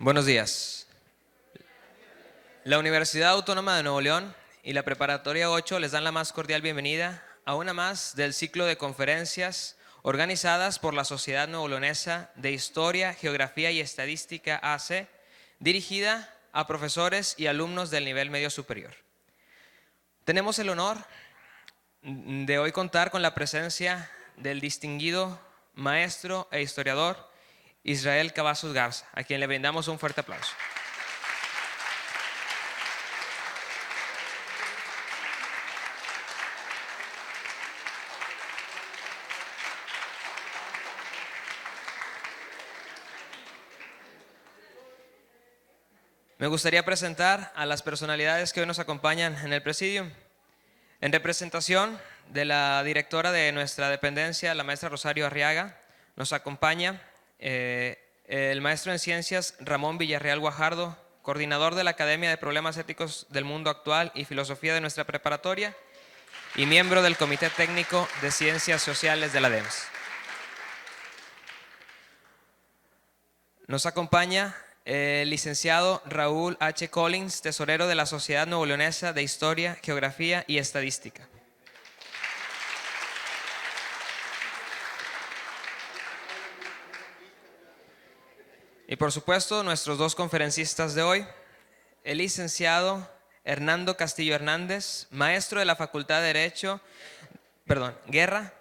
Buenos días. La Universidad Autónoma de Nuevo León y la Preparatoria 8 les dan la más cordial bienvenida a una más del ciclo de conferencias organizadas por la Sociedad Nuevo Leonesa de Historia, Geografía y Estadística AC, dirigida a profesores y alumnos del nivel medio superior. Tenemos el honor de hoy contar con la presencia del distinguido maestro e historiador Israel Cavazos Garza, a quien le brindamos un fuerte aplauso. Me gustaría presentar a las personalidades que hoy nos acompañan en el presidium. En representación de la directora de nuestra dependencia, la maestra Rosario Arriaga, nos acompaña el maestro en ciencias Ramón Villarreal Guajardo, coordinador de la Academia de Problemas Éticos del Mundo Actual y Filosofía de nuestra preparatoria y miembro del Comité Técnico de Ciencias Sociales de la DEMS. Nos acompaña el licenciado Raúl H. Collins, tesorero de la Sociedad Nuevo Leonesa de Historia, Geografía y Estadística. Y por supuesto, nuestros dos conferencistas de hoy, el licenciado Hernando Castillo Hernández, maestro de la Facultad de Derecho, Guerra,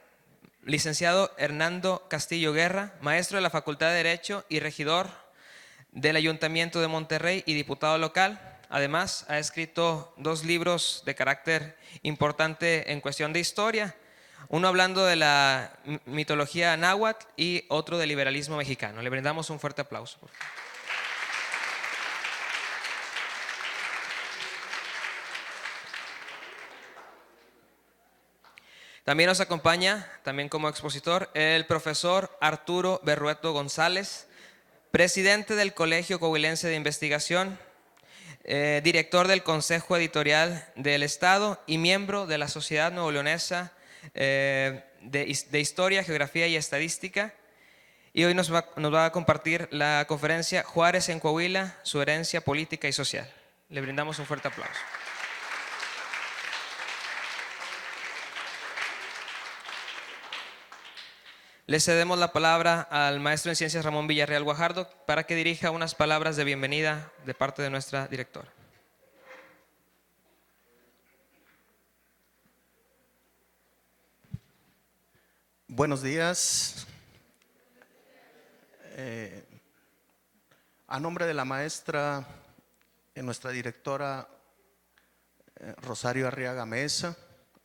licenciado Hernando Castillo Guerra, maestro de la Facultad de Derecho y regidor del Ayuntamiento de Monterrey y diputado local. Además, ha escrito 2 libros de carácter importante en cuestión de historia, uno hablando de la mitología náhuatl y otro del liberalismo mexicano. Le brindamos un fuerte aplauso, por favor. También nos acompaña, también como expositor, el profesor Arturo Berrueto González, presidente del Colegio Coahuilense de Investigación, director del Consejo Editorial del Estado y miembro de la Sociedad Nuevo Leonesa de Historia, Geografía y Estadística. Y hoy nos va a compartir la conferencia Juárez en Coahuila, su herencia política y social. Le brindamos un fuerte aplauso. Le cedemos la palabra al maestro en ciencias Ramón Villarreal Guajardo para que dirija unas palabras de bienvenida de parte de nuestra directora. Buenos días. A nombre de la maestra, nuestra directora Rosario Arriaga Mesa,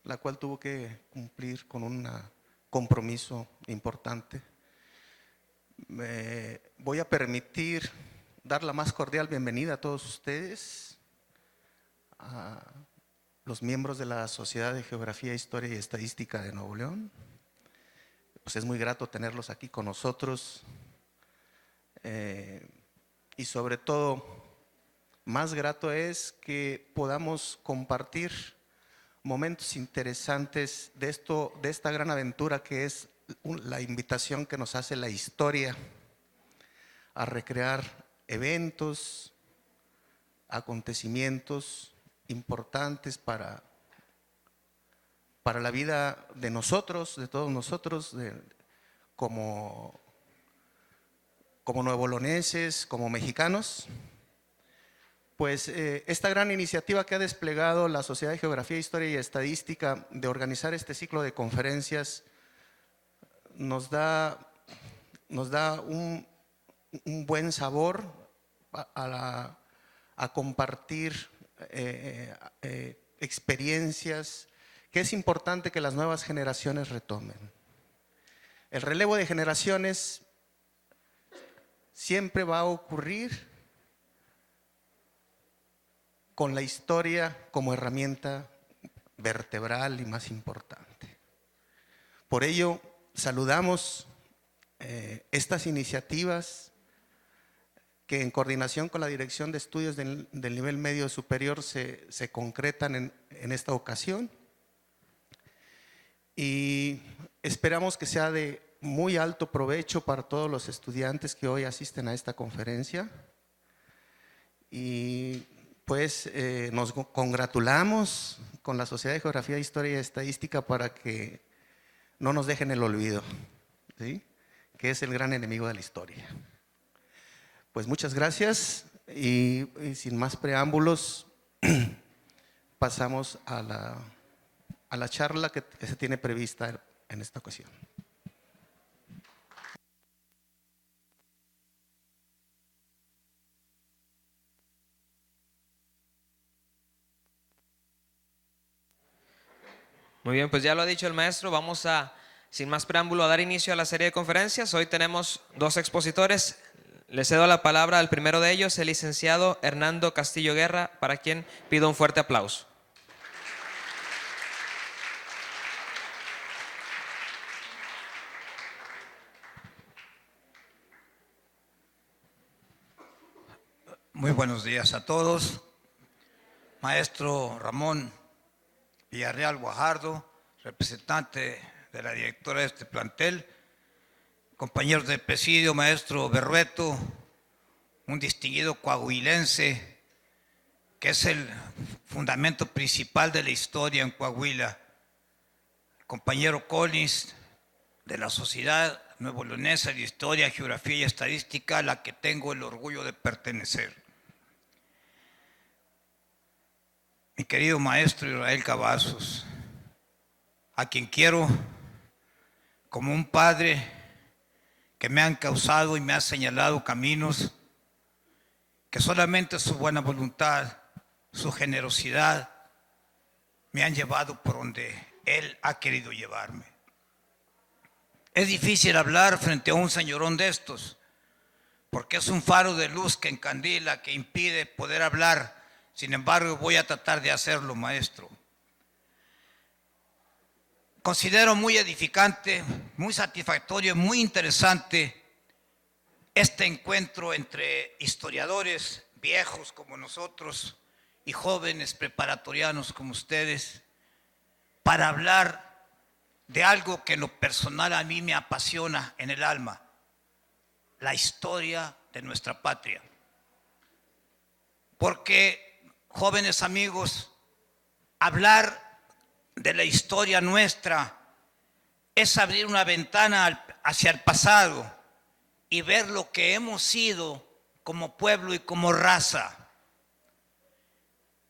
la cual tuvo que cumplir con un compromiso importante, me voy a permitir dar la más cordial bienvenida a todos ustedes, a los miembros de la Sociedad de Geografía, Historia y Estadística de Nuevo León. Pues es muy grato tenerlos aquí con nosotros y sobre todo más grato es que podamos compartir momentos interesantes de esta gran aventura que es la invitación que nos hace la historia a recrear eventos, acontecimientos importantes para la vida de nosotros, de todos nosotros, como nuevoleoneses, como mexicanos. Pues esta gran iniciativa que ha desplegado la Sociedad de Geografía, Historia y Estadística de organizar este ciclo de conferencias nos da un buen sabor a compartir experiencias que es importante que las nuevas generaciones retomen. El relevo de generaciones siempre va a ocurrir con la historia como herramienta vertebral y más importante. Por ello, saludamos estas iniciativas que en coordinación con la Dirección de Estudios del Nivel Medio Superior se concretan en esta ocasión. Y esperamos que sea de muy alto provecho para todos los estudiantes que hoy asisten a esta conferencia. Y pues nos congratulamos con la Sociedad de Geografía, Historia y Estadística para que no nos dejen el olvido, ¿sí? Que es el gran enemigo de la historia. Pues muchas gracias y sin más preámbulos pasamos a la charla que se tiene prevista en esta ocasión. Muy bien, pues ya lo ha dicho el maestro, vamos a, sin más preámbulo, a dar inicio a la serie de conferencias. Hoy tenemos dos expositores. Le cedo la palabra al primero de ellos, el licenciado Hernando Castillo Guerra, para quien pido un fuerte aplauso. Muy buenos días a todos. Maestro Ramón Villarreal Guajardo, representante de la directora de este plantel, compañeros de presidio, maestro Berrueto, un distinguido coahuilense que es el fundamento principal de la historia en Coahuila, compañero Collins de la Sociedad Nuevo Leonesa de Historia, Geografía y Estadística, a la que tengo el orgullo de pertenecer. Mi querido maestro Israel Cavazos, a quien quiero como un padre que me han causado y me ha señalado caminos que solamente su buena voluntad, su generosidad me han llevado por donde él ha querido llevarme. Es difícil hablar frente a un señorón de estos, porque es un faro de luz que encandila, que impide poder hablar. Sin embargo, voy a tratar de hacerlo, maestro. Considero muy edificante, muy satisfactorio, muy interesante este encuentro entre historiadores viejos como nosotros y jóvenes preparatorianos como ustedes para hablar de algo que en lo personal a mí me apasiona en el alma, la historia de nuestra patria. Porque, jóvenes amigos, hablar de la historia nuestra es abrir una ventana hacia el pasado y ver lo que hemos sido como pueblo y como raza.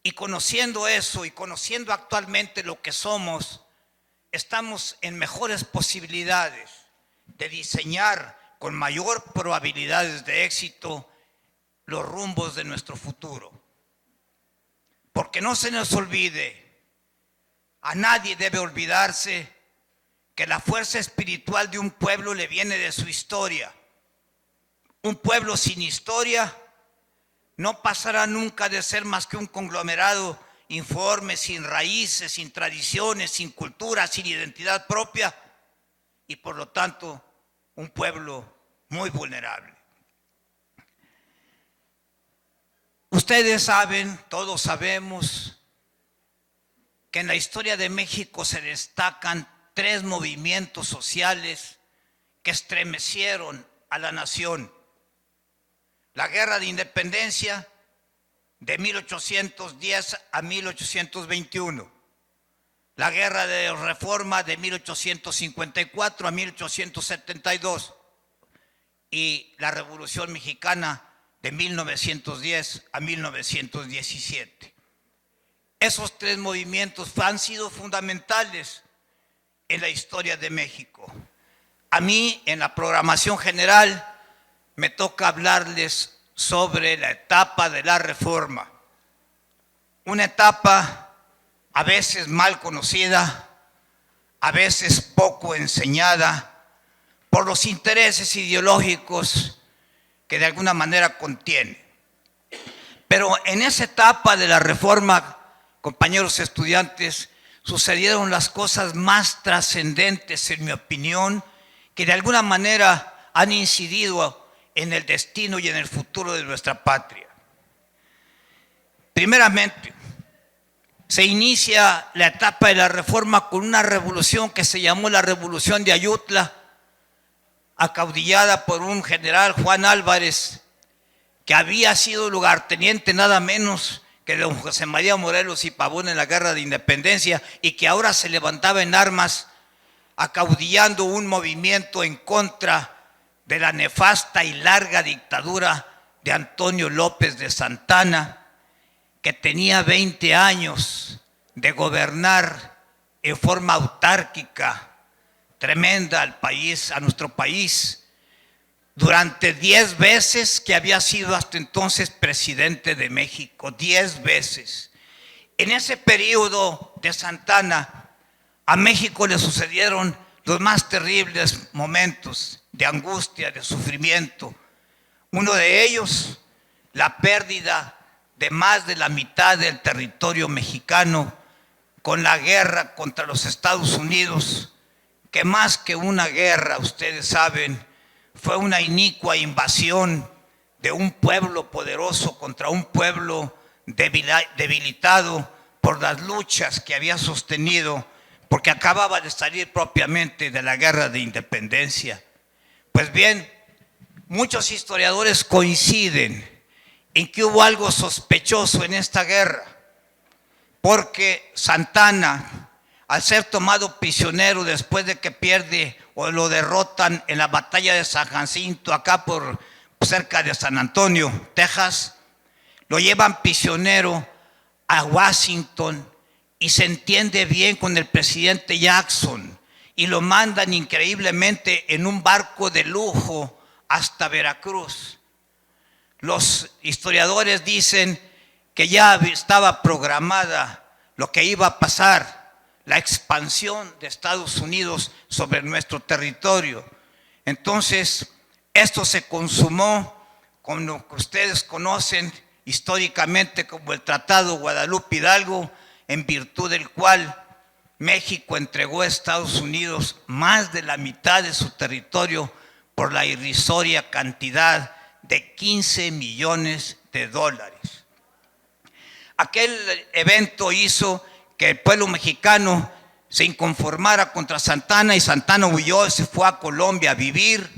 Y conociendo eso y conociendo actualmente lo que somos, estamos en mejores posibilidades de diseñar con mayor probabilidades de éxito los rumbos de nuestro futuro. Porque no se nos olvide, a nadie debe olvidarse que la fuerza espiritual de un pueblo le viene de su historia. Un pueblo sin historia no pasará nunca de ser más que un conglomerado informe, sin raíces, sin tradiciones, sin cultura, sin identidad propia y por lo tanto un pueblo muy vulnerable. Ustedes saben, todos sabemos, que en la historia de México se destacan tres movimientos sociales que estremecieron a la nación. La Guerra de Independencia de 1810 a 1821. La Guerra de Reforma de 1854 a 1872. Y la Revolución Mexicana de 1910 a 1917. Esos tres movimientos han sido fundamentales en la historia de México. A mí, en la programación general, me toca hablarles sobre la etapa de la Reforma. Una etapa a veces mal conocida, a veces poco enseñada por los intereses ideológicos que de alguna manera contiene. Pero en esa etapa de la Reforma, compañeros estudiantes, sucedieron las cosas más trascendentes, en mi opinión, que de alguna manera han incidido en el destino y en el futuro de nuestra patria. Primeramente, se inicia la etapa de la Reforma con una revolución que se llamó la Revolución de Ayutla, acaudillada por un general, Juan Álvarez, que había sido lugarteniente nada menos que don José María Morelos y Pavón en la Guerra de Independencia y que ahora se levantaba en armas acaudillando un movimiento en contra de la nefasta y larga dictadura de Antonio López de Santana, que tenía 20 años de gobernar en forma autárquica, tremenda al país, a nuestro país, durante 10 veces que había sido hasta entonces presidente de México, 10 veces. En ese periodo de Santana, a México le sucedieron los más terribles momentos de angustia, de sufrimiento. Uno de ellos, la pérdida de más de la mitad del territorio mexicano con la guerra contra los Estados Unidos, que más que una guerra, ustedes saben, fue una inicua invasión de un pueblo poderoso contra un pueblo debilitado por las luchas que había sostenido, porque acababa de salir propiamente de la Guerra de Independencia. Pues bien, muchos historiadores coinciden en que hubo algo sospechoso en esta guerra, porque Santana, al ser tomado prisionero después de que pierde o lo derrotan en la batalla de San Jacinto, acá por cerca de San Antonio, Texas, lo llevan prisionero a Washington y se entiende bien con el presidente Jackson y lo mandan increíblemente en un barco de lujo hasta Veracruz. Los historiadores dicen que ya estaba programada lo que iba a pasar, la expansión de Estados Unidos sobre nuestro territorio. Entonces, esto se consumó con lo que ustedes conocen históricamente como el Tratado Guadalupe Hidalgo, en virtud del cual México entregó a Estados Unidos más de la mitad de su territorio por la irrisoria cantidad de 15 millones de dólares. Aquel evento hizo que el pueblo mexicano se inconformara contra Santana y Santana huyó y se fue a Colombia a vivir.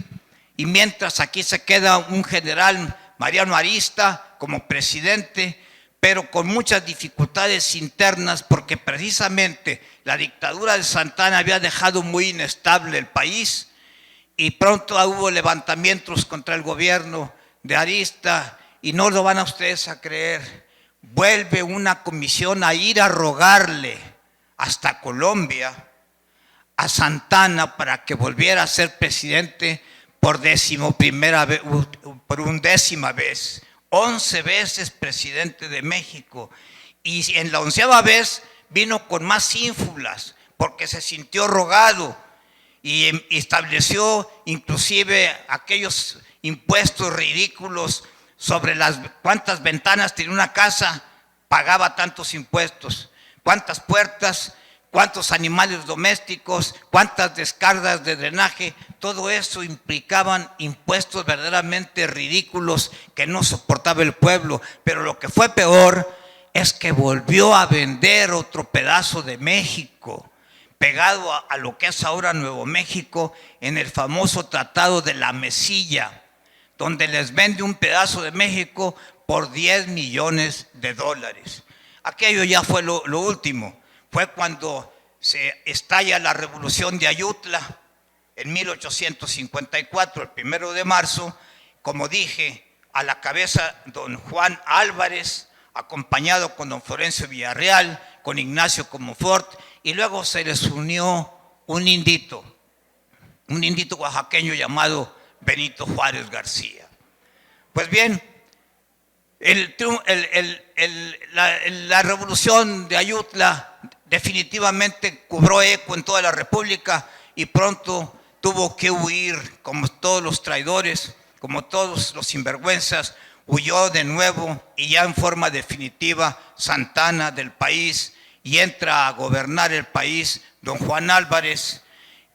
Y mientras aquí se queda un general Mariano Arista como presidente, pero con muchas dificultades internas porque precisamente la dictadura de Santana había dejado muy inestable el país y pronto hubo levantamientos contra el gobierno de Arista y no lo van a ustedes a creer. Vuelve una comisión a ir a rogarle hasta Colombia a Santana para que volviera a ser presidente por undécima vez. 11 veces presidente de México y en la 11ª vez vino con más ínfulas porque se sintió rogado y estableció inclusive aquellos impuestos ridículos sobre las cuántas ventanas tenía una casa, pagaba tantos impuestos, cuántas puertas, cuántos animales domésticos, cuántas descargas de drenaje, todo eso implicaban impuestos verdaderamente ridículos que no soportaba el pueblo. Pero lo que fue peor es que volvió a vender otro pedazo de México, pegado a lo que es ahora Nuevo México, en el famoso Tratado de la Mesilla, donde les vende un pedazo de México por 10 millones de dólares. Aquello ya fue lo último. Fue cuando se estalla la revolución de Ayutla en 1854, el 1 de marzo, como dije, a la cabeza don Juan Álvarez, acompañado con don Florencio Villarreal, con Ignacio Comonfort, y luego se les unió un indito oaxaqueño llamado Benito Juárez García. Pues bien, la revolución de Ayutla definitivamente cobró eco en toda la República y pronto tuvo que huir, como todos los traidores, como todos los sinvergüenzas, huyó de nuevo y ya en forma definitiva Santana del país y entra a gobernar el país don Juan Álvarez,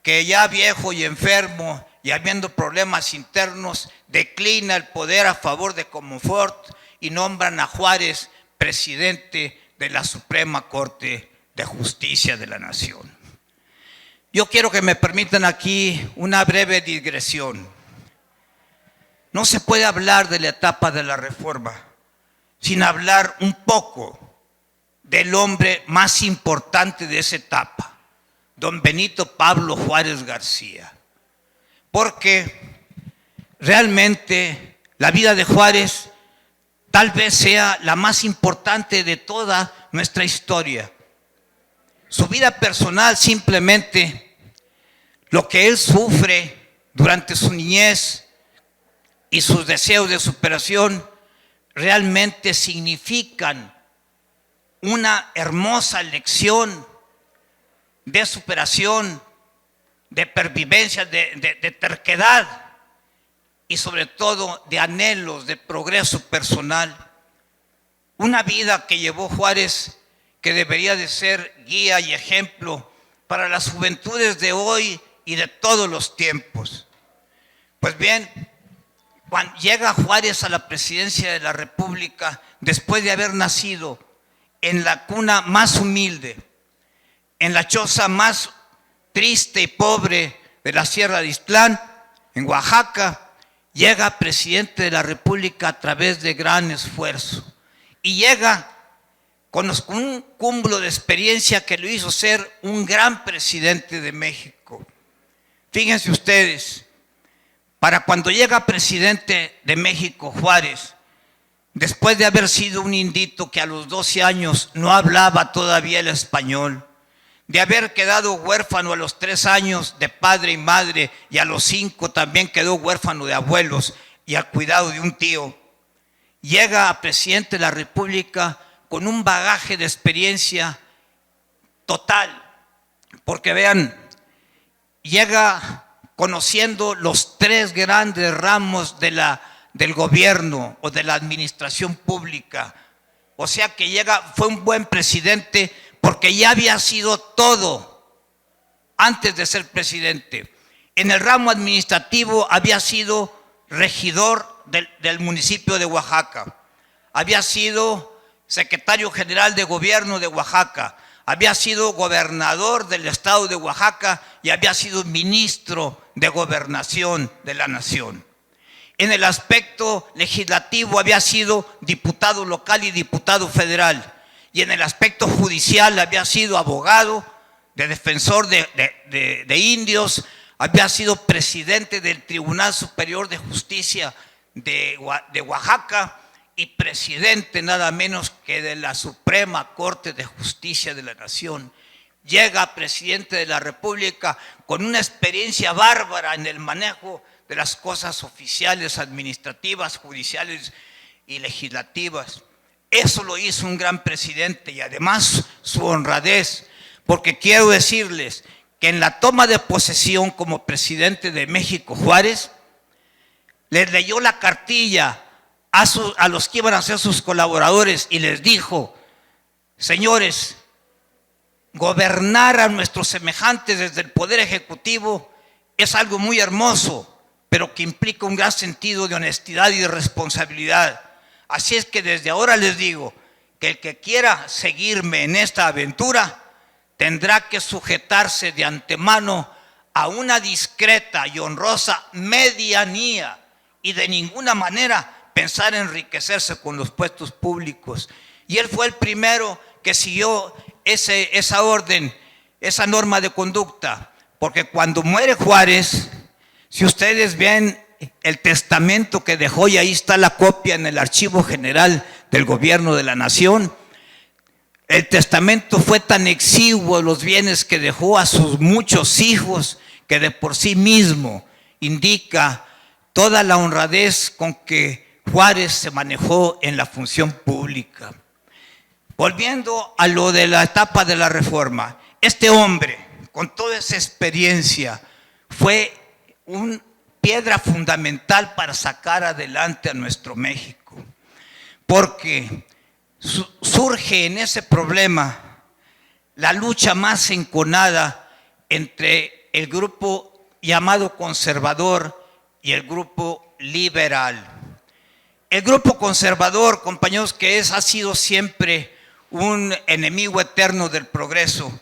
que ya viejo y enfermo y habiendo problemas internos, declina el poder a favor de Comonfort y nombran a Juárez presidente de la Suprema Corte de Justicia de la Nación. Yo quiero que me permitan aquí una breve digresión. no se puede hablar de la etapa de la Reforma sin hablar un poco del hombre más importante de esa etapa, don Benito Pablo Juárez García. Porque realmente la vida de Juárez tal vez sea la más importante de toda nuestra historia. Su vida personal, simplemente lo que él sufre durante su niñez y sus deseos de superación, realmente significan una hermosa lección de superación, de pervivencia, de terquedad y sobre todo de anhelos, de progreso personal. Una vida que llevó Juárez que debería de ser guía y ejemplo para las juventudes de hoy y de todos los tiempos. Pues bien, cuando llega Juárez a la presidencia de la República, después de haber nacido en la cuna más humilde, en la choza más triste y pobre de la Sierra de Ixtlán, en Oaxaca, llega presidente de la República a través de gran esfuerzo. Y llega con un cúmulo de experiencia que lo hizo ser un gran presidente de México. Fíjense ustedes, para cuando llega presidente de México Juárez, después de haber sido un indito que a los 12 años no hablaba todavía el español, de haber quedado huérfano a los 3 años de padre y madre, y a los 5 también quedó huérfano de abuelos y al cuidado de un tío, llega a presidente de la República con un bagaje de experiencia total, porque vean, llega conociendo los 3 grandes ramos del gobierno o de la administración pública. O sea que fue un buen presidente porque ya había sido todo antes de ser presidente. En el ramo administrativo había sido regidor del municipio de Oaxaca, había sido secretario general de gobierno de Oaxaca, había sido gobernador del estado de Oaxaca y había sido ministro de gobernación de la nación. En el aspecto legislativo había sido diputado local y diputado federal. Y en el aspecto judicial había sido abogado, defensor de indios, había sido presidente del Tribunal Superior de Justicia de Oaxaca y presidente nada menos que de la Suprema Corte de Justicia de la Nación. Llega presidente de la República con una experiencia bárbara en el manejo de las cosas oficiales, administrativas, judiciales y legislativas. Eso lo hizo un gran presidente y además su honradez, porque quiero decirles que en la toma de posesión como presidente de México, Juárez les leyó la cartilla a los que iban a ser sus colaboradores y les dijo: señores, gobernar a nuestros semejantes desde el Poder Ejecutivo es algo muy hermoso, pero que implica un gran sentido de honestidad y de responsabilidad. Así es que desde ahora les digo que el que quiera seguirme en esta aventura tendrá que sujetarse de antemano a una discreta y honrosa medianía y de ninguna manera pensar en enriquecerse con los puestos públicos. Y él fue el primero que siguió esa orden, esa norma de conducta, porque cuando muere Juárez, si ustedes ven el testamento que dejó, y ahí está la copia en el Archivo General del Gobierno de la Nación, el testamento fue tan exiguo, los bienes que dejó a sus muchos hijos, que de por sí mismo indica toda la honradez con que Juárez se manejó en la función pública. Volviendo a lo de la etapa de la Reforma, este hombre, con toda esa experiencia, fue una piedra fundamental para sacar adelante a nuestro México, porque surge en ese problema la lucha más enconada entre el grupo llamado conservador y el grupo liberal. El grupo conservador, compañeros, ha sido siempre un enemigo eterno del progreso.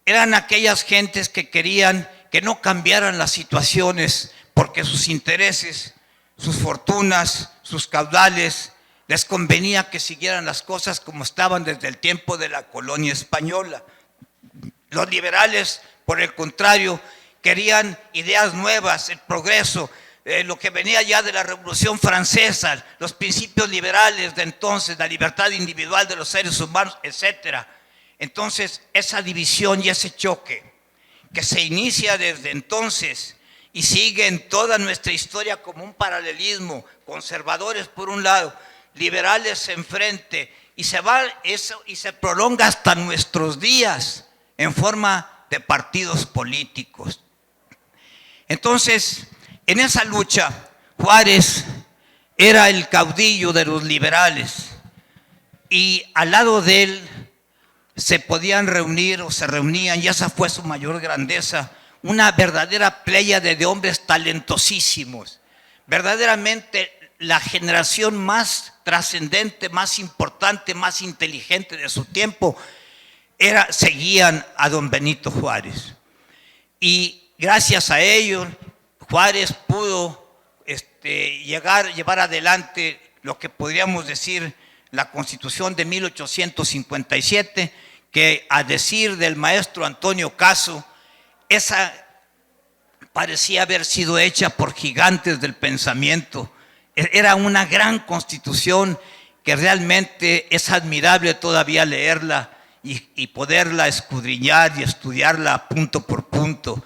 Eran aquellas gentes que querían que no cambiaran las situaciones porque sus intereses sus fortunas, sus caudales. Les convenía que siguieran las cosas como estaban desde el tiempo de la colonia española. Los liberales, por el contrario, querían ideas nuevas, el progreso, lo que venía ya de la Revolución Francesa, los principios liberales de entonces, la libertad individual de los seres humanos, etc. Entonces, esa división y ese choque que se inicia desde entonces y sigue en toda nuestra historia como un paralelismo, conservadores por un lado, liberales enfrente, y se va eso y se prolonga hasta nuestros días en forma de partidos políticos. Entonces, en esa lucha, Juárez era el caudillo de los liberales y al lado de él se podían reunir o se reunían, y esa fue su mayor grandeza, una verdadera pléyade de hombres talentosísimos, verdaderamente la generación más trascendente, más importante, más inteligente de su tiempo, seguían a don Benito Juárez. Y gracias a ellos, Juárez pudo llevar adelante lo que podríamos decir la Constitución de 1857, que a decir del maestro Antonio Caso, esa parecía haber sido hecha por gigantes del pensamiento. Era una gran constitución que realmente es admirable todavía leerla y poderla escudriñar y estudiarla punto por punto.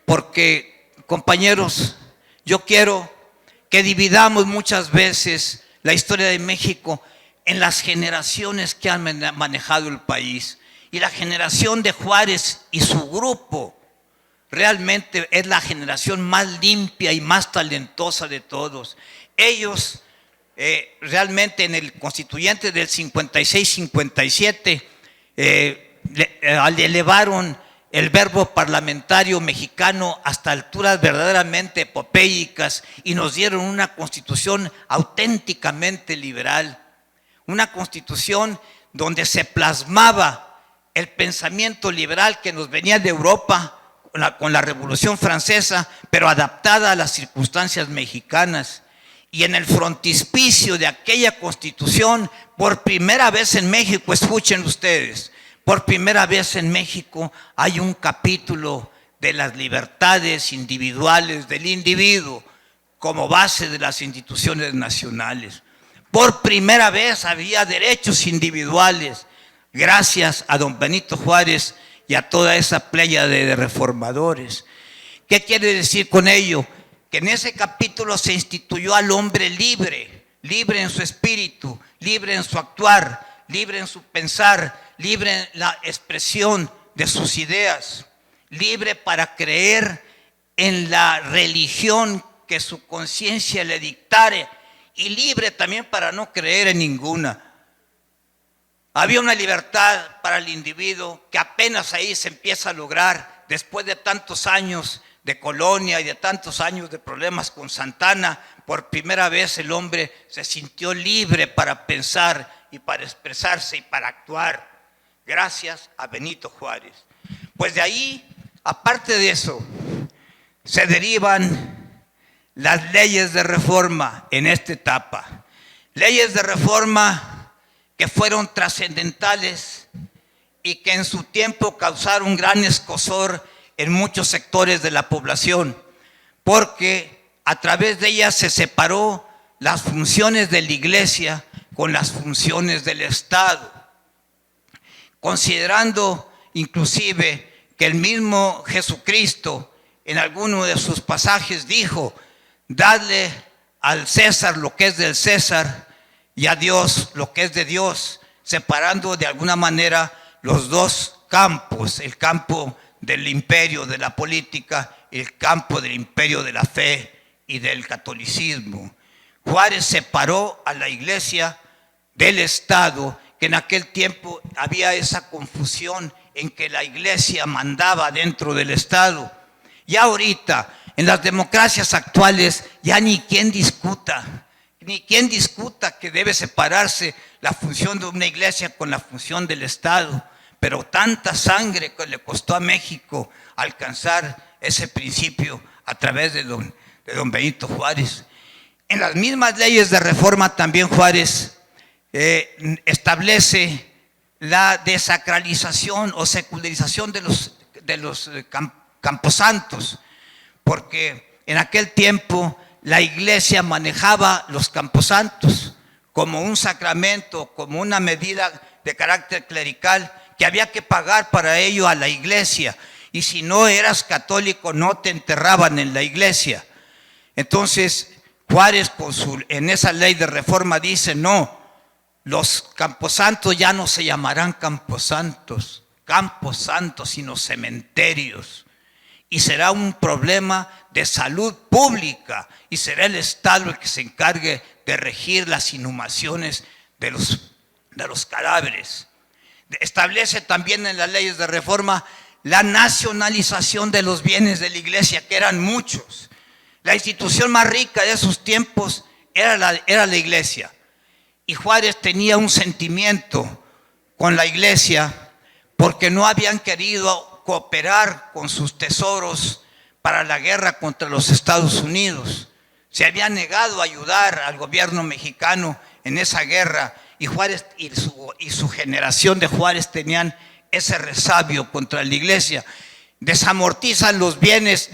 Porque, compañeros, yo quiero que dividamos muchas veces la historia de México en las generaciones que han manejado el país. Y la generación de Juárez y su grupo realmente es la generación más limpia y más talentosa de todos. Ellos realmente en el constituyente del 56-57 elevaron el verbo parlamentario mexicano hasta alturas verdaderamente epopéicas y nos dieron una constitución auténticamente liberal, una constitución donde se plasmaba el pensamiento liberal que nos venía de Europa con la Revolución Francesa, pero adaptada a las circunstancias mexicanas. Y en el frontispicio de aquella constitución, por primera vez en México, escuchen ustedes, por primera vez en México hay un capítulo de las libertades individuales del individuo como base de las instituciones nacionales. Por primera vez había derechos individuales, gracias a don Benito Juárez y a toda esa pléyade de reformadores. ¿Qué quiere decir con ello? Que en ese capítulo se instituyó al hombre libre, libre en su espíritu, libre en su actuar, libre en su pensar, libre en la expresión de sus ideas, libre para creer en la religión que su conciencia le dictare y libre también para no creer en ninguna. Había una libertad para el individuo que apenas ahí se empieza a lograr después de tantos años de colonia y de tantos años de problemas con Santana. Por primera vez el hombre se sintió libre para pensar y para expresarse y para actuar, gracias a Benito Juárez. Pues de ahí, aparte de eso, se derivan las leyes de reforma en esta etapa. Leyes de reforma que fueron trascendentales y que en su tiempo causaron gran escozor en muchos sectores de la población, porque a través de ellas se separó las funciones de la iglesia con las funciones del Estado, considerando inclusive que el mismo Jesucristo en alguno de sus pasajes dijo: dadle al César lo que es del César y a Dios lo que es de Dios, separando de alguna manera los dos campos, el campo del imperio de la política, el campo del imperio de la fe y del catolicismo. Juárez separó a la iglesia del Estado, que en aquel tiempo había esa confusión en que la iglesia mandaba dentro del Estado. Y ahorita, en las democracias actuales, ya ni quien discuta que debe separarse la función de una iglesia con la función del Estado. Pero tanta sangre que le costó a México alcanzar ese principio a través de don Benito Juárez. En las mismas leyes de reforma también Juárez establece la desacralización o secularización de los camposantos, porque en aquel tiempo la iglesia manejaba los camposantos como un sacramento, como una medida de carácter clerical que había que pagar para ello a la iglesia, y si no eras católico no te enterraban en la iglesia. Entonces Juárez en esa ley de reforma dice: no, los camposantos ya no se llamarán camposantos, sino cementerios. Y será un problema de salud pública y será el Estado el que se encargue de regir las inhumaciones de los cadáveres. Establece también en las leyes de reforma la nacionalización de los bienes de la iglesia, que eran muchos. La institución más rica de esos tiempos era la iglesia. Y Juárez tenía un sentimiento con la iglesia porque no habían querido cooperar con sus tesoros para la guerra contra los Estados Unidos. Se habían negado a ayudar al gobierno mexicano en esa guerra, y Juárez y su generación de Juárez tenían ese resabio contra la iglesia. Desamortizan los bienes,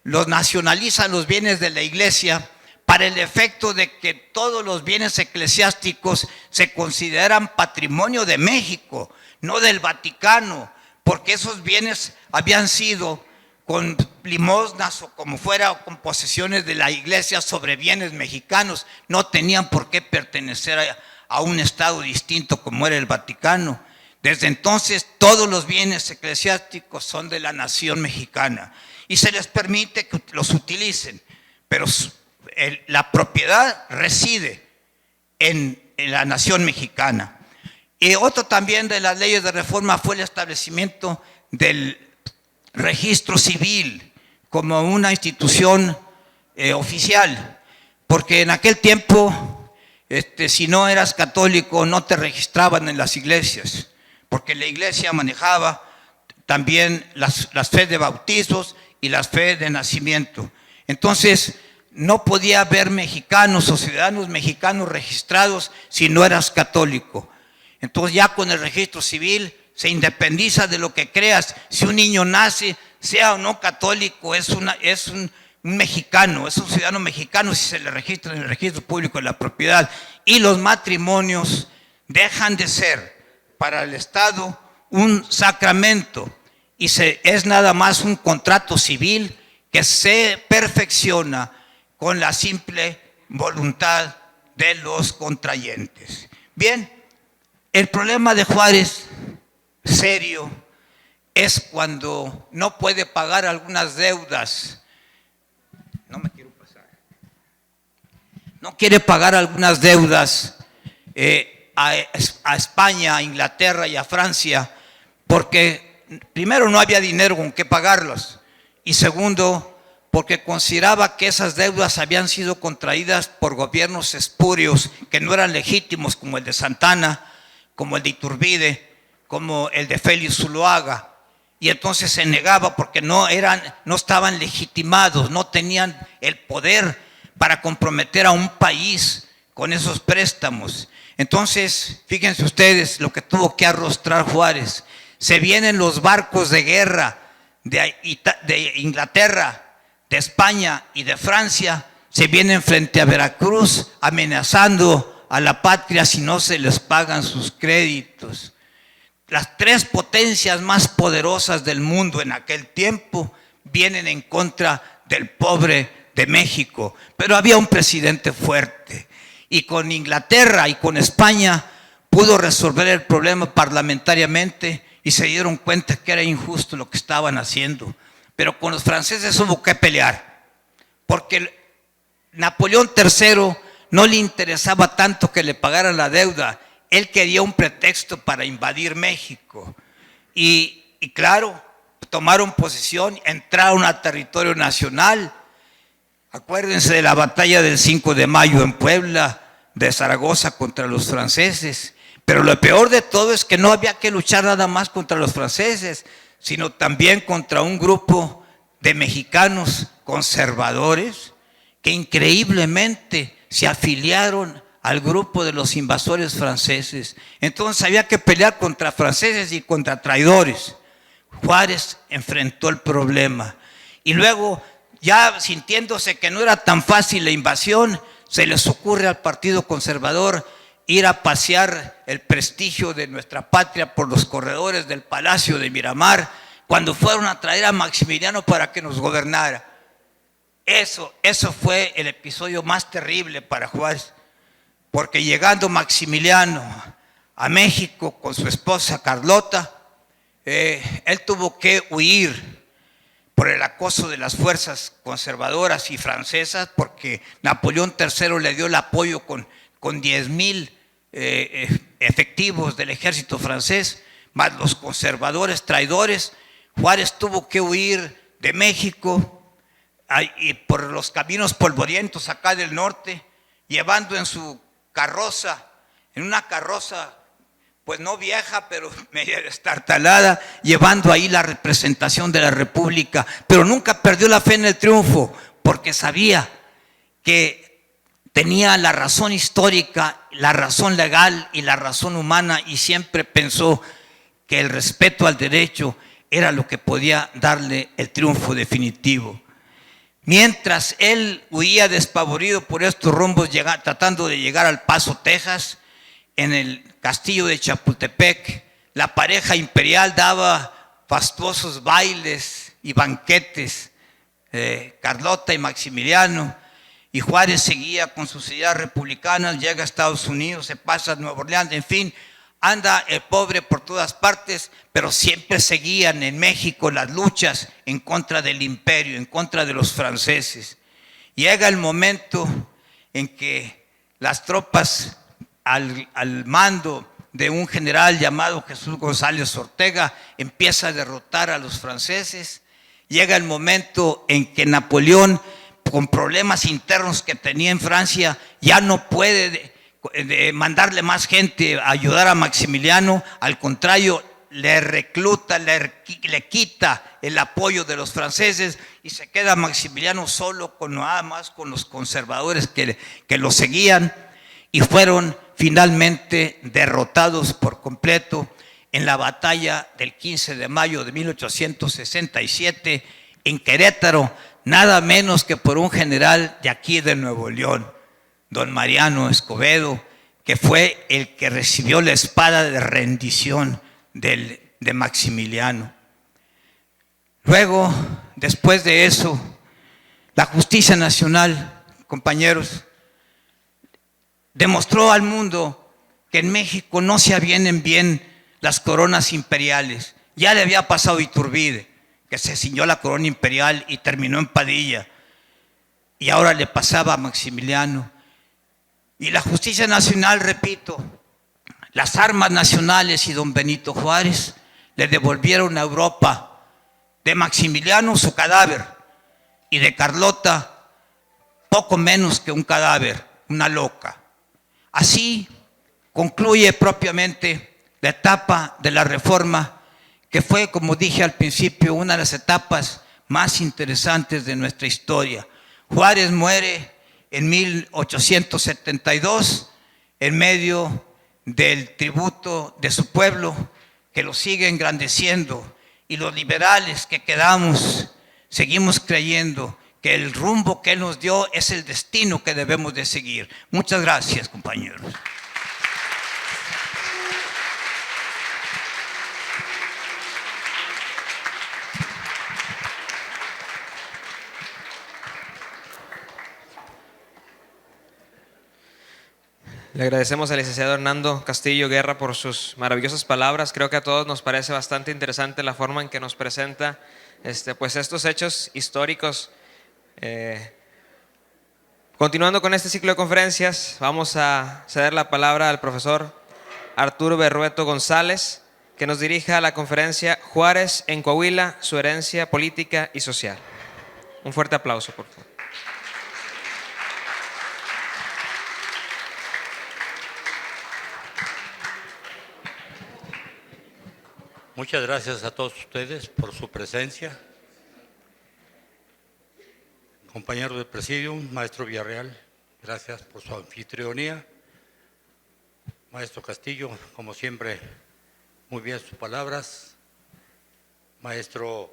los nacionalizan los bienes de la iglesia para el efecto de que todos los bienes eclesiásticos se consideran patrimonio de México, no del Vaticano, porque esos bienes habían sido con limosnas o como fuera, o con posesiones de la iglesia sobre bienes mexicanos. No tenían por qué pertenecer a un estado distinto como era el Vaticano. Desde entonces todos los bienes eclesiásticos son de la nación mexicana y se les permite que los utilicen, pero la propiedad reside en la nación mexicana. Y otro también de las leyes de reforma fue el establecimiento del registro civil como una institución oficial, porque en aquel tiempo si no eras católico no te registraban en las iglesias, porque la iglesia manejaba también las fe de bautizos y las fe de nacimiento. Entonces no podía haber mexicanos o ciudadanos mexicanos registrados si no eras católico. Entonces ya con el registro civil se independiza de lo que creas. Si un niño nace, sea o no católico, es un mexicano, es un ciudadano mexicano si se le registra en el registro público de la propiedad. Y los matrimonios dejan de ser para el Estado un sacramento y es nada más un contrato civil que se perfecciona con la simple voluntad de los contrayentes. Bien, el problema de Juárez serio es cuando no puede pagar algunas deudas. No quiere pagar algunas deudas a España, a Inglaterra y a Francia, porque primero no había dinero con qué pagarlos, y segundo, porque consideraba que esas deudas habían sido contraídas por gobiernos espurios que no eran legítimos, como el de Santana, como el de Iturbide, como el de Félix Zuloaga, y entonces se negaba porque no estaban legitimados, no tenían el poder para comprometer a un país con esos préstamos. Entonces, fíjense ustedes lo que tuvo que arrostrar Juárez. Se vienen los barcos de guerra de Inglaterra, de España y de Francia, se vienen frente a Veracruz amenazando a la patria si no se les pagan sus créditos. Las tres potencias más poderosas del mundo en aquel tiempo vienen en contra del pobre de México, pero había un presidente fuerte y con Inglaterra y con España pudo resolver el problema parlamentariamente y se dieron cuenta que era injusto lo que estaban haciendo. Pero con los franceses hubo que pelear, porque Napoleón III no le interesaba tanto que le pagaran la deuda. Él quería un pretexto para invadir México. Y claro, tomaron posesión, entraron a territorio nacional. Acuérdense de la batalla del 5 de mayo en Puebla, de Zaragoza contra los franceses. Pero lo peor de todo es que no había que luchar nada más contra los franceses, sino también contra un grupo de mexicanos conservadores que increíblemente se afiliaron al grupo de los invasores franceses. Entonces había que pelear contra franceses y contra traidores. Juárez enfrentó el problema y luego, ya sintiéndose que no era tan fácil la invasión, se les ocurre al Partido Conservador ir a pasear el prestigio de nuestra patria por los corredores del Palacio de Miramar, cuando fueron a traer a Maximiliano para que nos gobernara. Eso fue el episodio más terrible para Juárez, porque llegando Maximiliano a México con su esposa Carlota, él tuvo que huir por el acoso de las fuerzas conservadoras y francesas, porque Napoleón III le dio el apoyo con 10,000 efectivos del ejército francés, más los conservadores traidores. Juárez tuvo que huir de México y por los caminos polvorientos acá del norte, llevando en su carroza, en una carroza pues no vieja, pero media destartalada, llevando ahí la representación de la República, pero nunca perdió la fe en el triunfo, porque sabía que tenía la razón histórica, la razón legal y la razón humana, y siempre pensó que el respeto al derecho era lo que podía darle el triunfo definitivo. Mientras él huía despavorido por estos rumbos, tratando de llegar al Paso, Texas, en el castillo de Chapultepec, la pareja imperial daba fastuosos bailes y banquetes, Carlota y Maximiliano, y Juárez seguía con sus ideas republicanas, llega a Estados Unidos, se pasa a Nueva Orleans, en fin, anda el pobre por todas partes, pero siempre seguían en México las luchas en contra del imperio, en contra de los franceses. Llega el momento en que las tropas al mando de un general llamado Jesús González Ortega empieza a derrotar a los franceses. Llega el momento en que Napoleón, con problemas internos que tenía en Francia, ya no puede mandarle más gente a ayudar a Maximiliano. Al contrario, le recluta, le quita el apoyo de los franceses y se queda Maximiliano solo, nada más con los conservadores que lo seguían, y fueron finalmente derrotados por completo en la batalla del 15 de mayo de 1867 en Querétaro, nada menos que por un general de aquí de Nuevo León, don Mariano Escobedo, que fue el que recibió la espada de rendición de Maximiliano. Luego, después de eso, la justicia nacional, compañeros, demostró al mundo que en México no se avienen bien las coronas imperiales. Ya le había pasado a Iturbide, que se ciñó la corona imperial y terminó en Padilla, y ahora le pasaba a Maximiliano. Y la justicia nacional, repito, las armas nacionales y don Benito Juárez le devolvieron a Europa de Maximiliano su cadáver y de Carlota poco menos que un cadáver, una loca. Así concluye propiamente la etapa de la Reforma, que fue, como dije al principio, una de las etapas más interesantes de nuestra historia. Juárez muere en 1872 en medio del tributo de su pueblo, que lo sigue engrandeciendo, y los liberales que quedamos seguimos creyendo que el rumbo que él nos dio es el destino que debemos de seguir. Muchas gracias, compañeros. Le agradecemos al licenciado Hernando Castillo Guerra por sus maravillosas palabras. Creo que a todos nos parece bastante interesante la forma en que nos presenta pues estos hechos históricos. Continuando con este ciclo de conferencias, vamos a ceder la palabra al profesor Arturo Berrueto González, que nos dirija la conferencia Juárez en Coahuila, su herencia política y social. Un fuerte aplauso, por favor. Muchas gracias a todos ustedes por su presencia. Compañeros del Presidium, maestro Villarreal, gracias por su anfitrionía. Maestro Castillo, como siempre, muy bien sus palabras. Maestro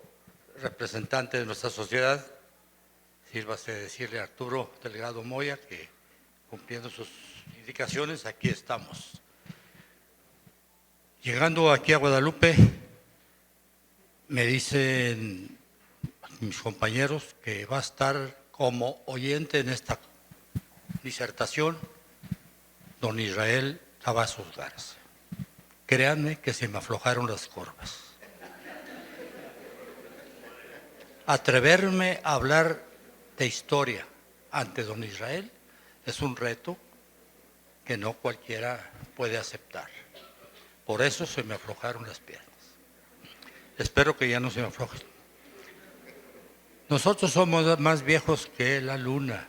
representante de nuestra sociedad, sírvase decirle a Arturo Delgado Moya que, cumpliendo sus indicaciones, aquí estamos. Llegando aquí a Guadalupe, me dicen mis compañeros que va a estar como oyente en esta disertación don Israel Cavazos Garza. Créanme que se me aflojaron las corvas. Atreverme a hablar de historia ante don Israel es un reto que no cualquiera puede aceptar. Por eso se me aflojaron las piernas. Espero que ya no se me aflojen. Nosotros somos más viejos que la luna.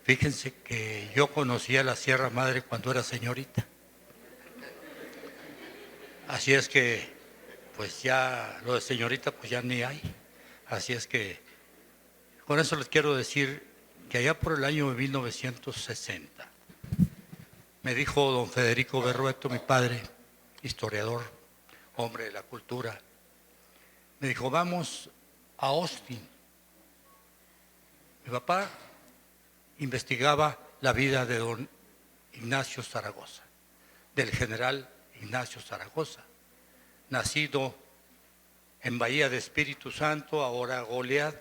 Fíjense que yo conocía la Sierra Madre cuando era señorita. Así es que, pues ya lo de señorita, pues ya ni hay. Así es que, con eso les quiero decir que allá por el año 1960, me dijo don Federico Berrueto, mi padre, historiador, hombre de la cultura, me dijo, vamos a Austin. Mi papá investigaba la vida de don Ignacio Zaragoza, del general Ignacio Zaragoza, nacido en Bahía de Espíritu Santo, ahora Goliad,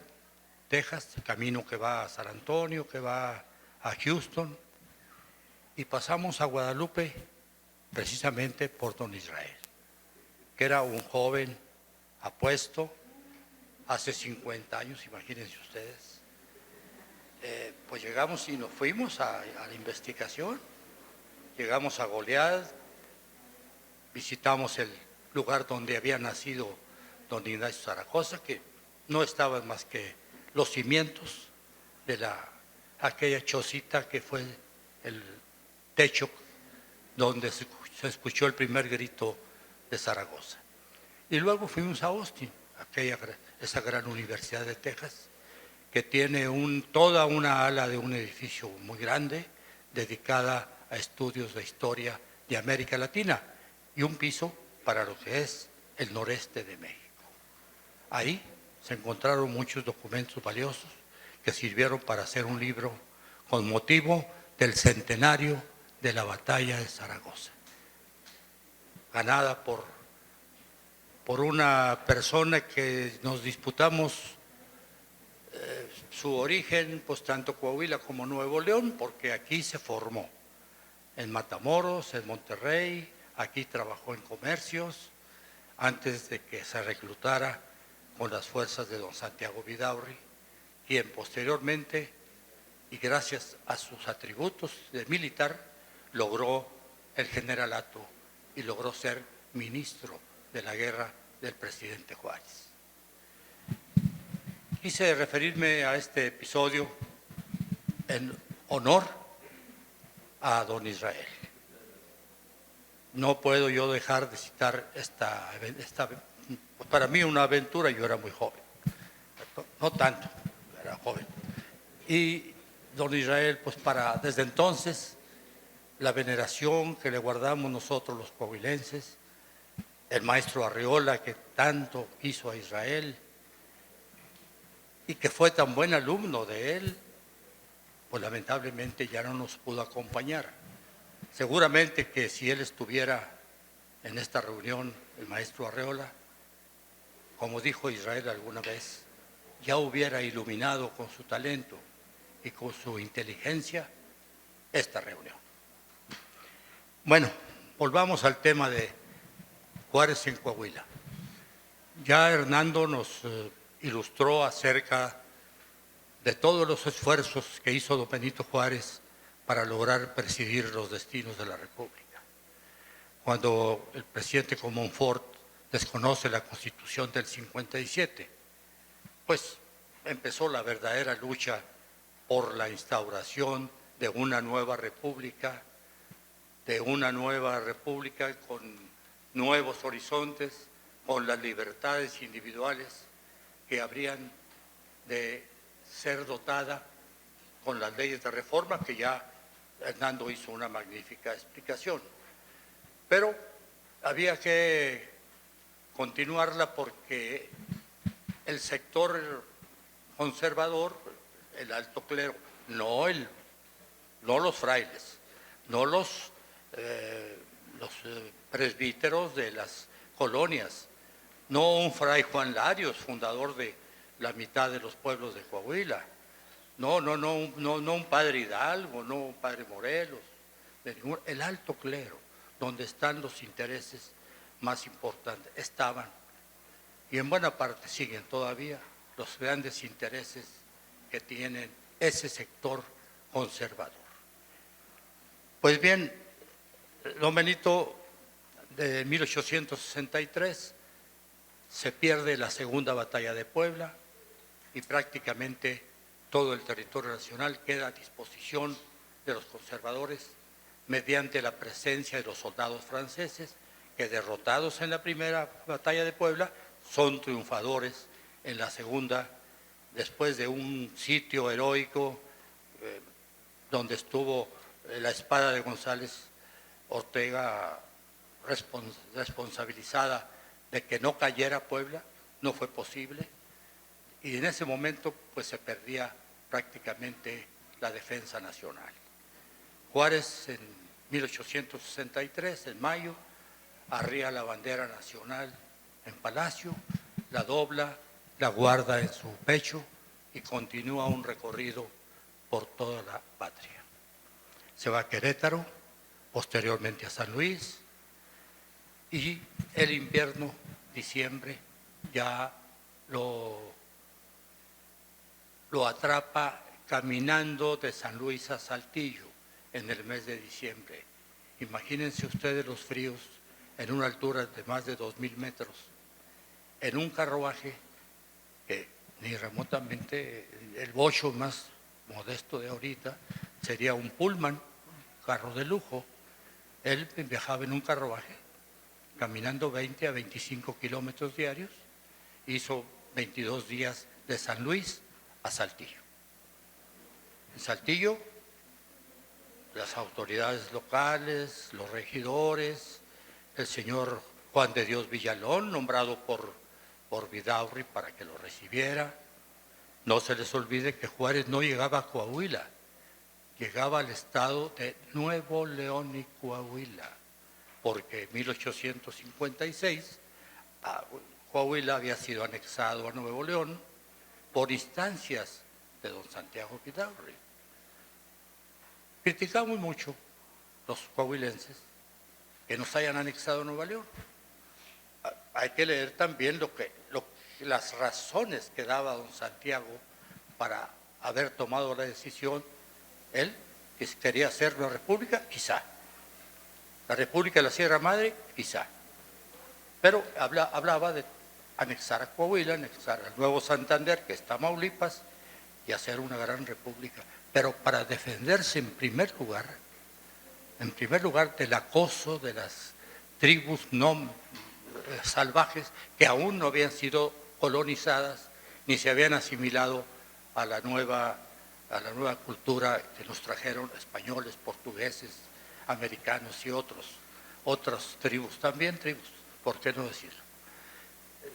Texas, camino que va a San Antonio, que va a Houston, y pasamos a Guadalupe precisamente por don Israel, que era un joven apuesto, hace 50 años, imagínense ustedes. Pues llegamos y nos fuimos a la investigación, llegamos a Goliad, visitamos el lugar donde había nacido don Ignacio Zaragoza, que no estaban más que los cimientos de aquella chocita que fue el techo donde se escuchó el primer grito de Zaragoza. Y luego fuimos a Austin, esa gran universidad de Texas, que tiene toda una ala de un edificio muy grande dedicada a estudios de historia de América Latina y un piso para lo que es el noreste de México. Ahí se encontraron muchos documentos valiosos que sirvieron para hacer un libro con motivo del centenario de la batalla de Zaragoza, ganada por una persona que nos disputamos su origen, pues tanto Coahuila como Nuevo León, porque aquí se formó, en Matamoros, en Monterrey, aquí trabajó en comercios, antes de que se reclutara con las fuerzas de don Santiago Vidaurri, quien posteriormente, y gracias a sus atributos de militar, logró el generalato y logró ser ministro de la guerra del presidente Juárez. Quise referirme a este episodio en honor a don Israel. No puedo yo dejar de citar esta para mí una aventura. Yo era muy joven, no tanto, era joven. Y don Israel, pues desde entonces, la veneración que le guardamos nosotros los coahuilenses, el maestro Arriola que tanto hizo a Israel y que fue tan buen alumno de él, pues lamentablemente ya no nos pudo acompañar. Seguramente que si él estuviera en esta reunión, el maestro Arriola, como dijo Israel alguna vez, ya hubiera iluminado con su talento y con su inteligencia esta reunión. Bueno, volvamos al tema de Juárez en Coahuila. Ya Hernando nos ilustró acerca de todos los esfuerzos que hizo don Benito Juárez para lograr presidir los destinos de la República. Cuando el presidente Comonfort desconoce la Constitución del 57, pues empezó la verdadera lucha por la instauración de una nueva república con nuevos horizontes, con las libertades individuales que habrían de ser dotada con las leyes de reforma, que ya Hernando hizo una magnífica explicación. Pero había que continuarla porque el sector conservador, el alto clero, no los frailes, no los presbíteros de las colonias, no un fray Juan Larios, fundador de la mitad de los pueblos de Coahuila, no un padre Hidalgo, no un padre Morelos, el alto clero, donde están los intereses más importantes, estaban, y en buena parte siguen todavía, los grandes intereses que tienen ese sector conservador. Pues bien, don Benito, de 1863 se pierde la Segunda Batalla de Puebla y prácticamente todo el territorio nacional queda a disposición de los conservadores mediante la presencia de los soldados franceses que, derrotados en la primera batalla de Puebla, son triunfadores en la segunda, después de un sitio heroico donde estuvo la espada de González Ortega responsabilizada de que no cayera Puebla, no fue posible, y en ese momento pues se perdía prácticamente la defensa nacional. Juárez en 1863, en mayo, arría la bandera nacional en Palacio, la dobla, la guarda en su pecho y continúa un recorrido por toda la patria. Se va a Querétaro, posteriormente a San Luis, y el invierno, diciembre, ya lo atrapa caminando de San Luis a Saltillo en el mes de diciembre. Imagínense ustedes los fríos en una altura de más de 2,000 metros, en un carruaje que ni remotamente, el bocho más modesto de ahorita sería un Pullman, carro de lujo. Él viajaba en un carruaje, caminando 20 a 25 kilómetros diarios, hizo 22 días de San Luis a Saltillo. En Saltillo, las autoridades locales, los regidores, el señor Juan de Dios Villalón, nombrado por Vidaurri para que lo recibiera. No se les olvide que Juárez no llegaba a Coahuila, llegaba al estado de Nuevo León y Coahuila, porque en 1856 Coahuila había sido anexado a Nuevo León por instancias de don Santiago Vidaurri. Criticamos mucho los coahuilenses que nos hayan anexado a Nuevo León. Hay que leer también las razones que daba don Santiago para haber tomado la decisión. Él que quería hacer una república, quizá. La república de la Sierra Madre, quizá. Pero hablaba de anexar a Coahuila, anexar al Nuevo Santander, que está Tamaulipas, y hacer una gran república. Pero para defenderse en primer lugar del acoso de las tribus no salvajes que aún no habían sido colonizadas ni se habían asimilado a la nueva cultura que nos trajeron españoles, portugueses, americanos y otras tribus, también tribus, ¿por qué no decirlo?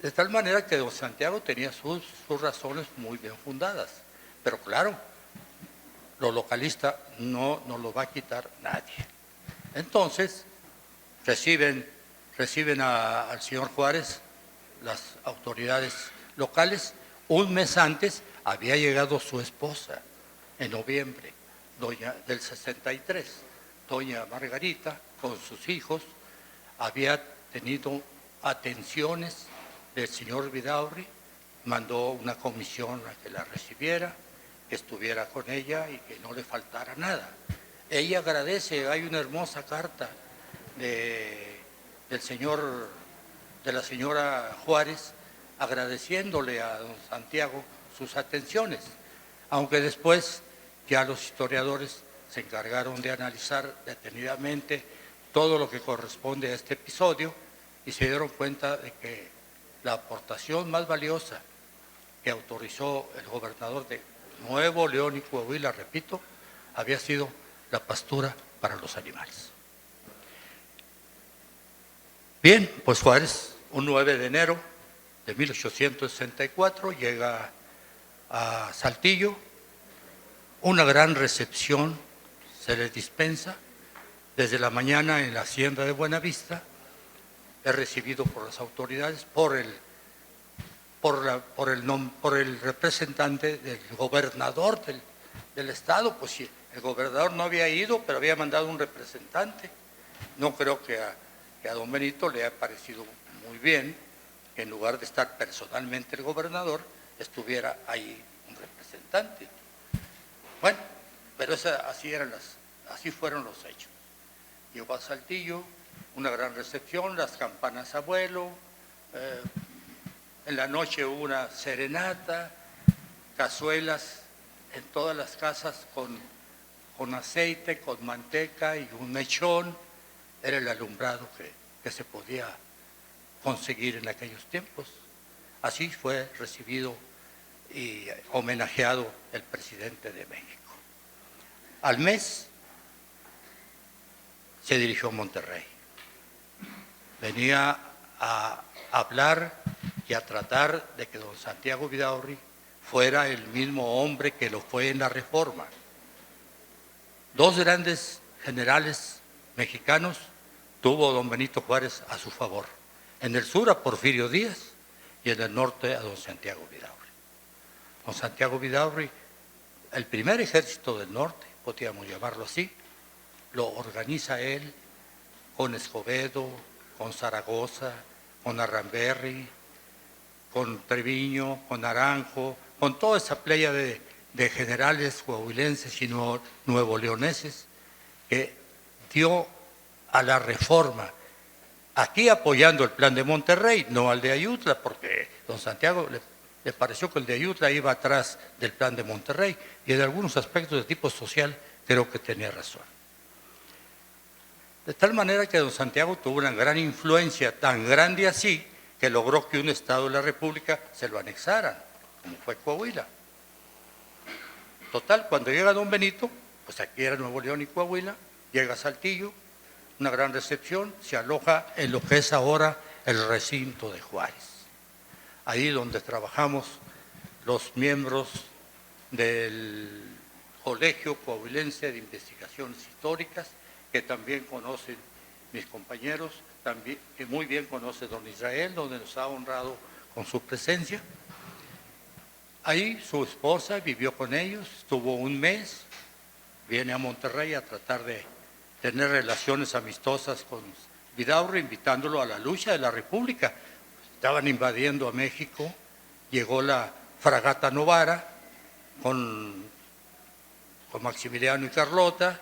De tal manera que don Santiago tenía sus razones muy bien fundadas, pero claro, lo localista no nos lo va a quitar nadie. Entonces, reciben al señor Juárez las autoridades locales. Un mes antes había llegado su esposa, en noviembre del 63, doña Margarita, con sus hijos, había tenido atenciones del señor Vidaurri, mandó una comisión a que la recibiera, que estuviera con ella y que no le faltara nada. Ella agradece, hay una hermosa carta de la señora Juárez, agradeciéndole a don Santiago sus atenciones, aunque después ya los historiadores se encargaron de analizar detenidamente todo lo que corresponde a este episodio y se dieron cuenta de que la aportación más valiosa que autorizó el gobernador Nuevo León y Coahuila, repito, había sido la pastura para los animales. Bien, pues Juárez, un 9 de enero de 1864, llega a Saltillo, una gran recepción se les dispensa. Desde la mañana en la hacienda de Buenavista, es recibido por las autoridades, por el representante del gobernador del estado. Pues sí, el gobernador no había ido, pero había mandado un representante. No creo que a don Benito le haya parecido muy bien que en lugar de estar personalmente el gobernador, estuviera ahí un representante. Bueno, pero así fueron los hechos. Llegó a Saltillo, una gran recepción, las campanas a vuelo, en la noche hubo una serenata, cazuelas en todas las casas con aceite, con manteca y un mechón. Era el alumbrado que se podía conseguir en aquellos tiempos. Así fue recibido y homenajeado el presidente de México. Al mes se dirigió a Monterrey. Venía a hablar y a tratar de que don Santiago Vidaurri fuera el mismo hombre que lo fue en la Reforma. Dos grandes generales mexicanos tuvo don Benito Juárez a su favor. En el sur a Porfirio Díaz y en el norte a don Santiago Vidaurri. Don Santiago Vidaurri, el primer ejército del norte, podríamos llamarlo así, lo organiza él con Escobedo, con Zaragoza, con Arramberri, con Treviño, con Naranjo, con toda esa playa de generales coahuilenses y nuevoleoneses que dio a la Reforma, aquí apoyando el plan de Monterrey, no al de Ayutla, porque don Santiago le pareció que el de Ayutla iba atrás del plan de Monterrey y en algunos aspectos de tipo social creo que tenía razón. De tal manera que don Santiago tuvo una gran influencia, tan grande así, que logró que un estado de la República se lo anexaran, como fue Coahuila. Total, cuando llega don Benito, pues aquí era Nuevo León y Coahuila, llega a Saltillo, una gran recepción, se aloja en lo que es ahora el recinto de Juárez. Ahí donde trabajamos los miembros del Colegio Coahuilense de Investigaciones Históricas, que también conocen mis compañeros, también, que muy bien conoce don Israel, donde nos ha honrado con su presencia. Ahí su esposa vivió con ellos, estuvo un mes, viene a Monterrey a tratar de tener relaciones amistosas con Vidaurri, invitándolo a la lucha de la República. Estaban invadiendo a México, llegó la fragata Novara con Maximiliano y Carlota,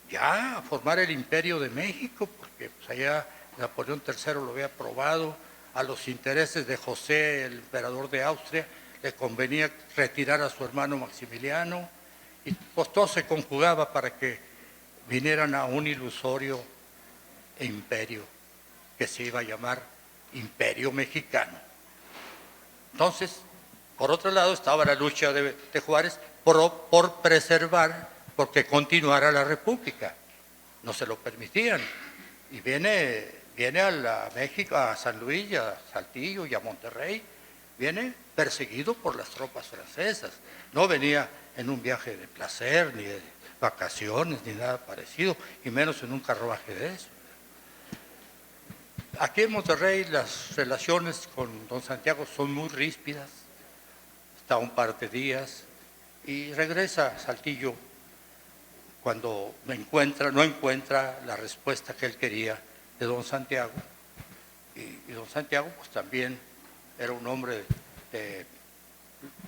ya a formar el Imperio de México, porque pues, allá Napoleón III lo había aprobado, a los intereses de José, el emperador de Austria, le convenía retirar a su hermano Maximiliano, y pues todo se conjugaba para que vinieran a un ilusorio imperio que se iba a llamar Imperio Mexicano. Entonces, por otro lado estaba la lucha de Juárez por preservar, porque continuara la República. No se lo permitían. Y viene a México, a San Luis, a Saltillo y a Monterrey, viene perseguido por las tropas francesas. No venía en un viaje de placer, ni de vacaciones, ni nada parecido, y menos en un carruaje de eso. Aquí en Monterrey las relaciones con don Santiago son muy ríspidas, está un par de días y regresa a Saltillo cuando no encuentra la respuesta que él quería de don Santiago. Y don Santiago pues también era un hombre que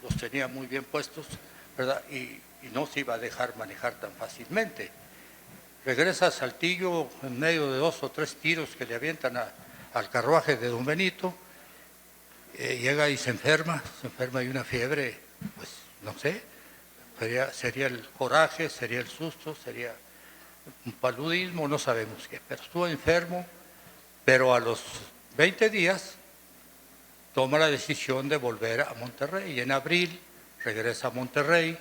los tenía muy bien puestos, ¿verdad? Y no se iba a dejar manejar tan fácilmente. Regresa a Saltillo en medio de 2 o 3 tiros que le avientan al carruaje de don Benito, llega y se enferma de una fiebre, pues no sé, sería el coraje, sería el susto, sería un paludismo, no sabemos qué, pero estuvo enfermo, pero a los 20 días toma la decisión de volver a Monterrey y en abril regresa a Monterrey,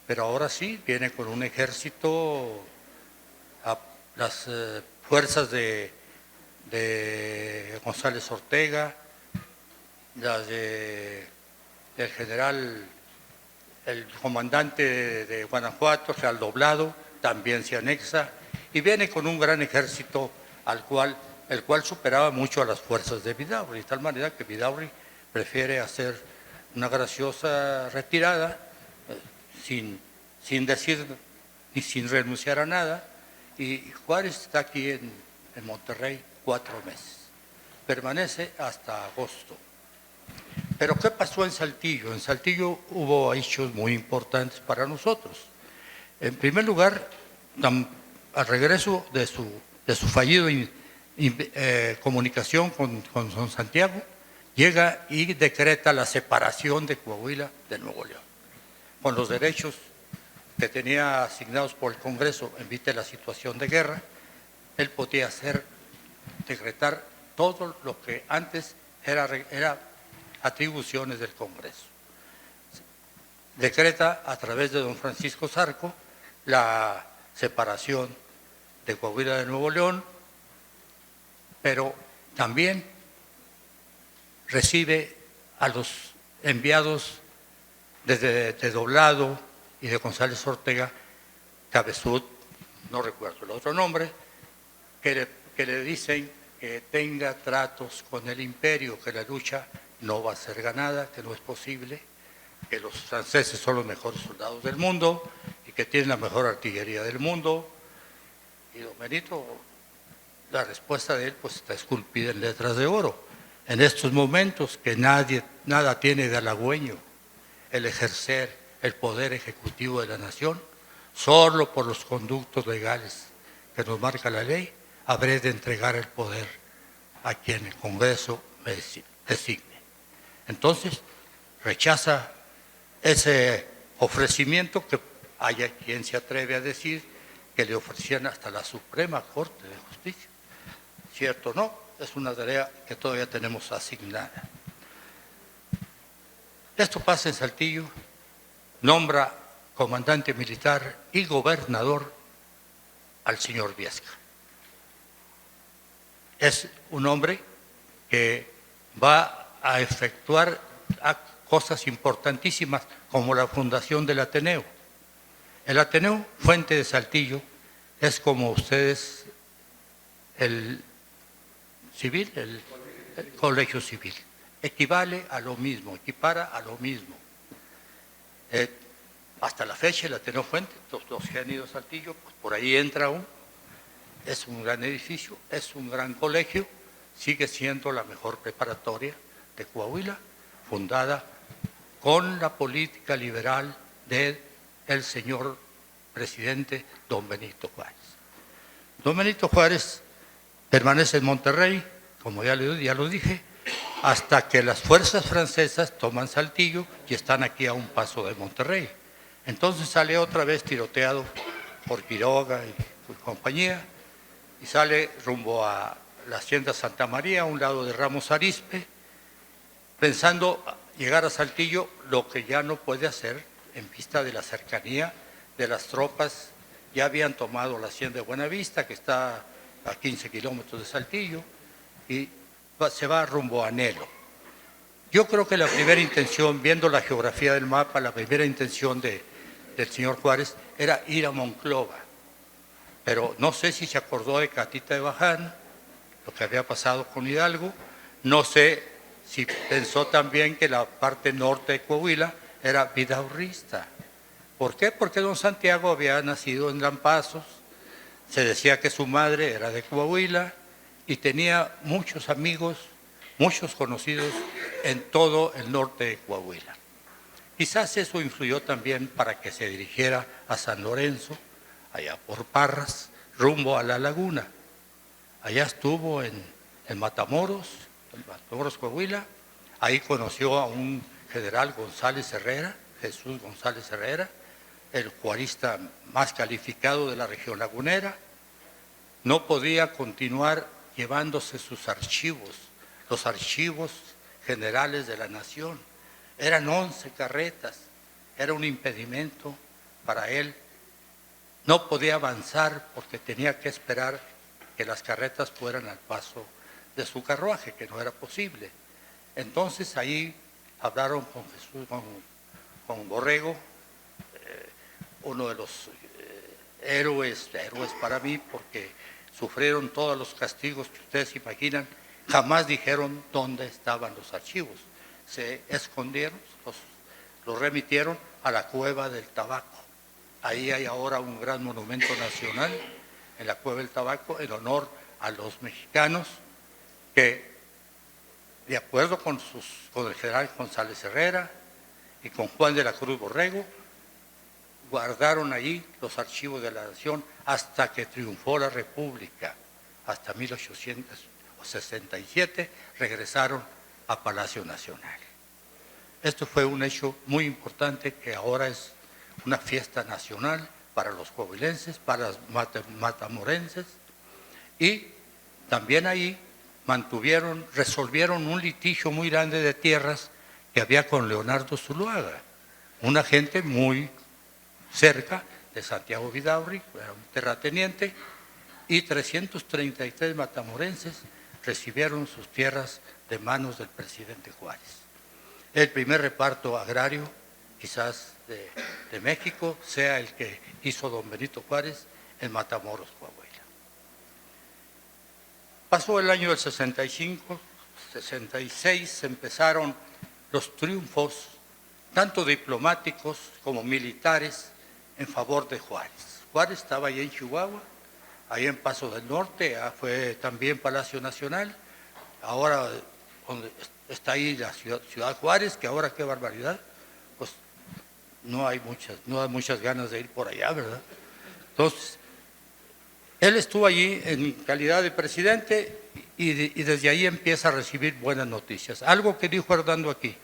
pero ahora sí viene con un ejército, a las fuerzas de González Ortega, las del general, el comandante de Guanajuato, Real Doblado, también se anexa, y viene con un gran ejército el cual superaba mucho a las fuerzas de Vidaurri, de tal manera que Vidaurri prefiere hacer una graciosa retirada sin decir ni sin renunciar a nada, y Juárez está aquí en Monterrey 4 meses, permanece hasta agosto. Pero ¿qué pasó en Saltillo? En Saltillo hubo hechos muy importantes para nosotros. En primer lugar, al regreso de su fallido comunicación con Santiago, llega y decreta la separación de Coahuila de Nuevo León, con los derechos que tenía asignados por el Congreso en vista de la situación de guerra. Él podía decretar todo lo que antes era atribuciones del Congreso. Decreta a través de don Francisco Zarco la separación de Coahuila de Nuevo León, pero también recibe a los enviados de Doblado y de González Ortega, Cabezud, no recuerdo el otro nombre, que le dicen que tenga tratos con el imperio, que la lucha no va a ser ganada, que no es posible, que los franceses son los mejores soldados del mundo y que tienen la mejor artillería del mundo. Y don Benito, la respuesta de él pues está esculpida en letras de oro. En estos momentos que nada tiene de halagüeño el ejercer el poder ejecutivo de la nación, solo por los conductos legales que nos marca la ley, habré de entregar el poder a quien el Congreso me designe. Entonces, rechaza ese ofrecimiento que haya quien se atreve a decir que le ofrecían hasta la Suprema Corte de Justicia. ¿Cierto o no? Es una tarea que todavía tenemos asignada. Esto pasa en Saltillo, nombra comandante militar y gobernador al señor Viesca. Es un hombre que va a efectuar cosas importantísimas como la fundación del Ateneo. El Ateneo Fuente de Saltillo es, como ustedes, el civil, el colegio civil. Equivale a lo mismo, equipara a lo mismo. Hasta la fecha el Ateneo Fuente, los que han ido a Saltillo, pues por ahí entra aún. Es un gran edificio, es un gran colegio, sigue siendo la mejor preparatoria de Coahuila, fundada con la política liberal del señor presidente don Benito Juárez. Don Benito Juárez permanece en Monterrey, como ya lo dije, hasta que las fuerzas francesas toman Saltillo y están aquí a un paso de Monterrey. Entonces sale otra vez tiroteado por Quiroga y su compañía, y sale rumbo a la hacienda Santa María, a un lado de Ramos Arizpe, pensando llegar a Saltillo, lo que ya no puede hacer en vista de la cercanía de las tropas. Ya habían tomado la hacienda de Buenavista, que está a 15 kilómetros de Saltillo, y se va rumbo a Anhelo. Yo creo que la primera intención, viendo la geografía del mapa, la primera intención del señor Juárez era ir a Monclova, pero no sé si se acordó de Catita de Baján, lo que había pasado con Hidalgo, no sé si pensó también que la parte norte de Coahuila era vidaurrista. ¿Por qué? Porque don Santiago había nacido en Lampazos, se decía que su madre era de Coahuila y tenía muchos amigos, muchos conocidos en todo el norte de Coahuila. Quizás eso influyó también para que se dirigiera a San Lorenzo, allá por Parras, rumbo a la laguna. Allá estuvo en Matamoros, Coahuila. Ahí conoció a un general González Herrera, Jesús González Herrera, el juarista más calificado de la región lagunera. No podía continuar llevándose sus archivos, los archivos generales de la nación. Eran 11 carretas era un impedimento para él. No podía avanzar porque tenía que esperar que las carretas fueran al paso de su carruaje, que no era posible. Entonces ahí hablaron con Jesús, con Borrego, uno de los héroes para mí, porque sufrieron todos los castigos que ustedes imaginan. Jamás dijeron dónde estaban los archivos. Se escondieron, los remitieron a la Cueva del Tabaco. Ahí hay ahora un gran monumento nacional en la Cueva del Tabaco en honor a los mexicanos que, de acuerdo con el general González Herrera y con Juan de la Cruz Borrego, guardaron allí los archivos de la nación hasta que triunfó la República. Hasta 1867 regresaron a Palacio Nacional. Esto fue un hecho muy importante que ahora es una fiesta nacional para los coahuilenses, para los matamorenses, y también ahí resolvieron un litigio muy grande de tierras que había con Leonardo Zuluaga, una gente muy cerca de Santiago Vidaurri, era un terrateniente, y 333 matamorenses recibieron sus tierras de manos del presidente Juárez. El primer reparto agrario, quizás de México, sea el que hizo don Benito Juárez en Matamoros, Coahuila. Pasó el año del 65, 66, empezaron los triunfos, tanto diplomáticos como militares, en favor de Juárez. Juárez estaba ahí en Chihuahua, ahí en Paso del Norte, fue también Palacio Nacional, ahora donde está ahí la ciudad Juárez, que ahora qué barbaridad, pues no hay muchas ganas de ir por allá, ¿verdad? Entonces, él estuvo allí en calidad de presidente y desde ahí empieza a recibir buenas noticias. Algo que dijo Hernando aquí.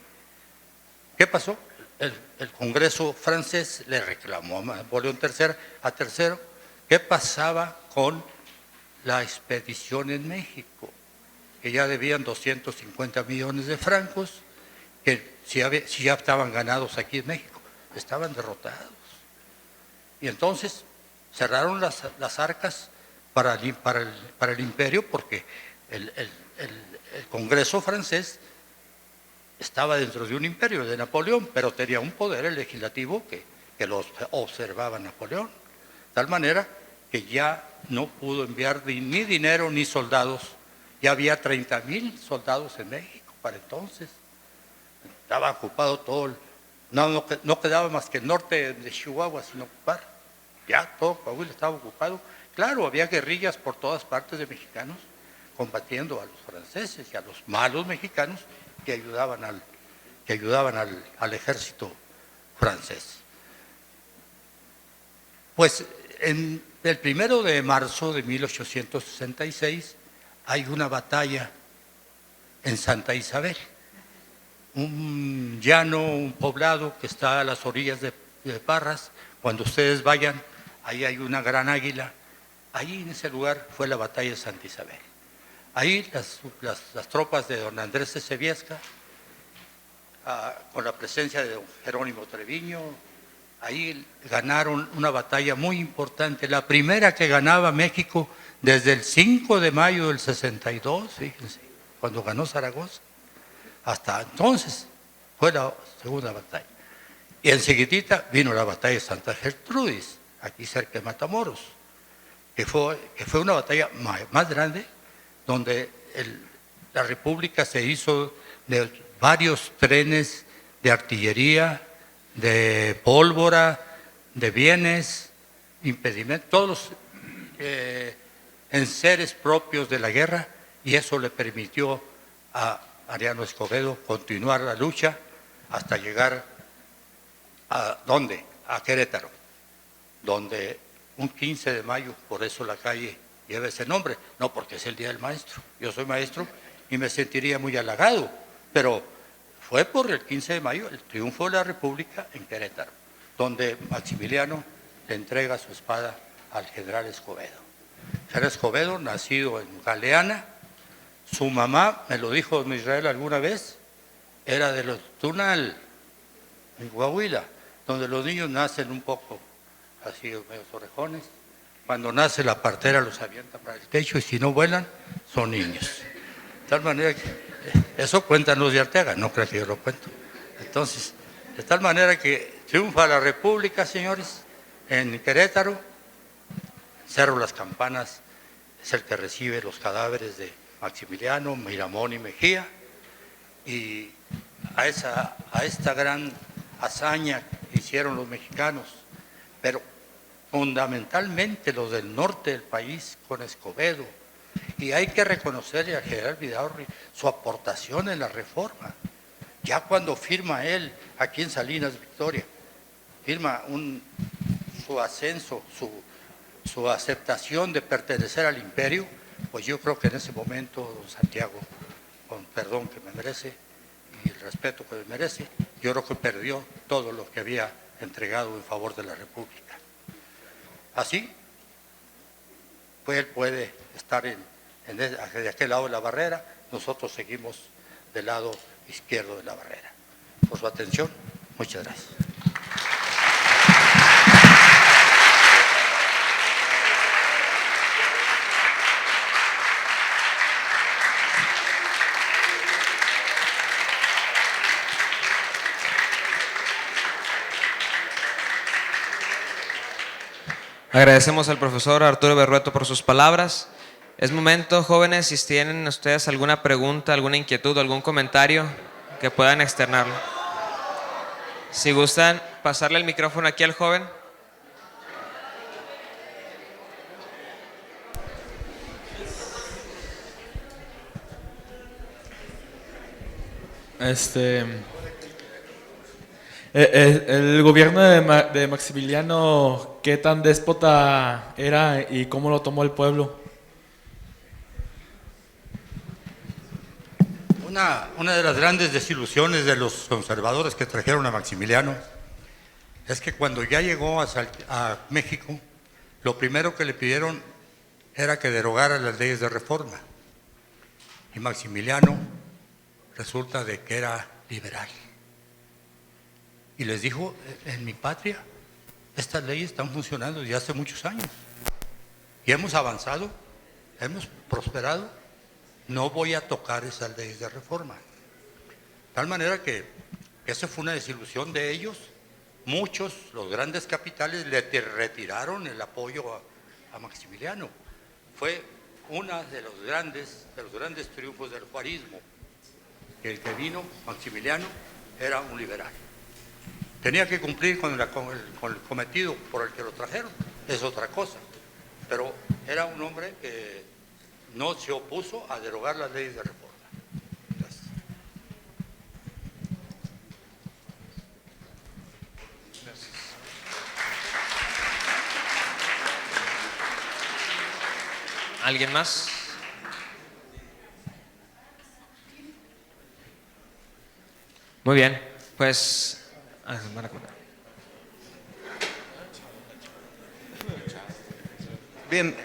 ¿Qué pasó? El Congreso francés le reclamó a Napoleón III qué pasaba con la expedición en México, que ya debían 250 millones de francos, que si ya estaban ganados aquí en México, estaban derrotados. Y entonces cerraron las arcas para el imperio, porque el Congreso francés estaba dentro de un imperio de Napoleón, pero tenía un poder legislativo que los observaba Napoleón, de tal manera que ya no pudo enviar ni dinero ni soldados. Ya había 30,000 soldados en México para entonces. Estaba ocupado todo, no quedaba más que el norte de Chihuahua sin ocupar. Ya todo Coahuila estaba ocupado. Claro, había guerrillas por todas partes de mexicanos combatiendo a los franceses y a los malos mexicanos que ayudaban al ejército francés. Pues el 1 de marzo de 1866 hay una batalla en Santa Isabel, un llano, un poblado que está a las orillas de Parras. Cuando ustedes vayan, ahí hay una gran águila. Ahí en ese lugar fue la batalla de Santa Isabel. Ahí las tropas de don Andrés de Seviesca, con la presencia de don Jerónimo Treviño, ahí ganaron una batalla muy importante, la primera que ganaba México desde el 5 de mayo del 62, fíjense, cuando ganó Zaragoza, hasta entonces fue la segunda batalla. Y enseguidita vino la batalla de Santa Gertrudis, aquí cerca de Matamoros, que fue una batalla más grande, donde la República se hizo de varios trenes de artillería, de pólvora, de bienes, impedimentos, todos los enseres propios de la guerra, y eso le permitió a Ariano Escobedo continuar la lucha hasta llegar a ¿dónde? A Querétaro, donde un 15 de mayo, por eso la calle lleva ese nombre, no porque es el Día del Maestro. Yo soy maestro y me sentiría muy halagado, pero fue por el 15 de mayo el triunfo de la República en Querétaro, donde Maximiliano le entrega su espada al general Escobedo. El general Escobedo, nacido en Galeana, su mamá, me lo dijo don Israel alguna vez, era de los Tunal, en Coahuila. donde los niños nacen un poco así, medio orejones. Cuando nace la partera los avienta para el techo y si no vuelan, son niños. De tal manera que, eso cuentan los de Arteaga, no creo que yo lo cuento. Entonces, de tal manera que triunfa la República, señores, en Querétaro. Cerro Las Campanas es el que recibe los cadáveres de Maximiliano, Miramón y Mejía. Y a esta gran hazaña que hicieron los mexicanos, pero fundamentalmente los del norte del país, con Escobedo. Y hay que reconocerle al general Vidaurri su aportación en la reforma. Ya cuando firma él, aquí en Salinas, Victoria, firma su ascenso, su aceptación de pertenecer al imperio, pues yo creo que en ese momento don Santiago, con perdón que me merece y el respeto que me merece, yo creo que perdió todo lo que había entregado en favor de la República. Así, pues él puede estar de aquel lado de la barrera, nosotros seguimos del lado izquierdo de la barrera. Por su atención, muchas gracias. Agradecemos al profesor Arturo Berrueto por sus palabras. Es momento, jóvenes, si tienen ustedes alguna pregunta, alguna inquietud, algún comentario, que puedan externarlo. Si gustan pasarle el micrófono aquí al joven. El gobierno de Maximiliano, ¿qué tan déspota era y cómo lo tomó el pueblo? Una de las grandes desilusiones de los conservadores que trajeron a Maximiliano es que cuando ya llegó a México, lo primero que le pidieron era que derogara las leyes de reforma. Y Maximiliano resulta de que era liberal. Y les dijo, en mi patria, estas leyes están funcionando desde hace muchos años. Y hemos avanzado, hemos prosperado, no voy a tocar esas leyes de reforma. De tal manera que esa fue una desilusión de ellos. Muchos, los grandes capitales, le retiraron el apoyo a Maximiliano. Fue uno de los grandes triunfos del juarismo. Que el que vino, Maximiliano, era un liberal. Tenía que cumplir con el cometido por el que lo trajeron, es otra cosa. Pero era un hombre que no se opuso a derogar las leyes de reforma. Gracias. ¿Alguien más? Muy bien, pues... Bien,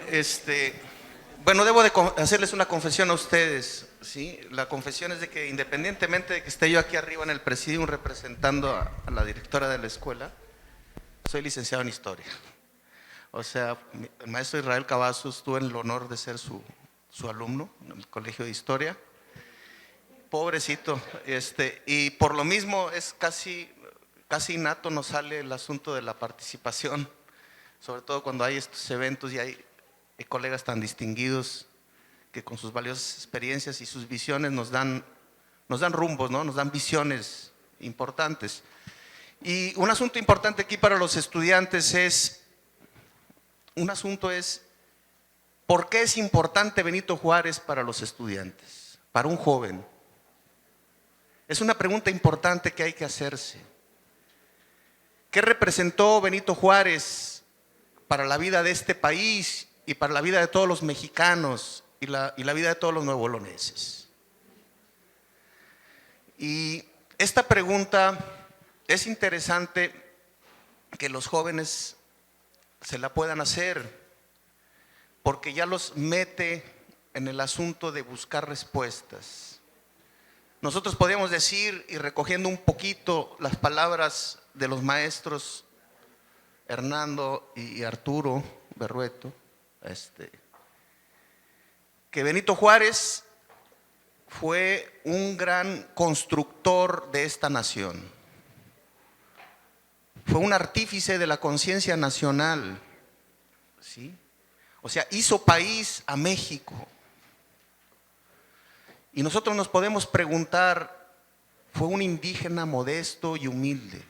bueno, debo de hacerles una confesión a ustedes, ¿sí? La confesión es de que independientemente de que esté yo aquí arriba en el presidium representando a la directora de la escuela, soy licenciado en Historia. O sea, el maestro Israel Cavazos, tuve el honor de ser su alumno en el Colegio de Historia. Pobrecito, y por lo mismo es casi innato nos sale el asunto de la participación, sobre todo cuando hay estos eventos y hay colegas tan distinguidos que con sus valiosas experiencias y sus visiones nos dan rumbos, ¿no? Nos dan visiones importantes. Y un asunto importante aquí para los estudiantes es ¿por qué es importante Benito Juárez para los estudiantes, para un joven? Es una pregunta importante que hay que hacerse. ¿Qué representó Benito Juárez para la vida de este país y para la vida de todos los mexicanos y la vida de todos los nuevoloneses? Y esta pregunta es interesante que los jóvenes se la puedan hacer, porque ya los mete en el asunto de buscar respuestas. Nosotros podríamos decir, y recogiendo un poquito las palabras de los maestros Hernando y Arturo Berrueto, que Benito Juárez fue un gran constructor de esta nación. Fue un artífice de la conciencia nacional, ¿sí? O sea, hizo país a México. Y nosotros nos podemos preguntar, fue un indígena modesto y humilde,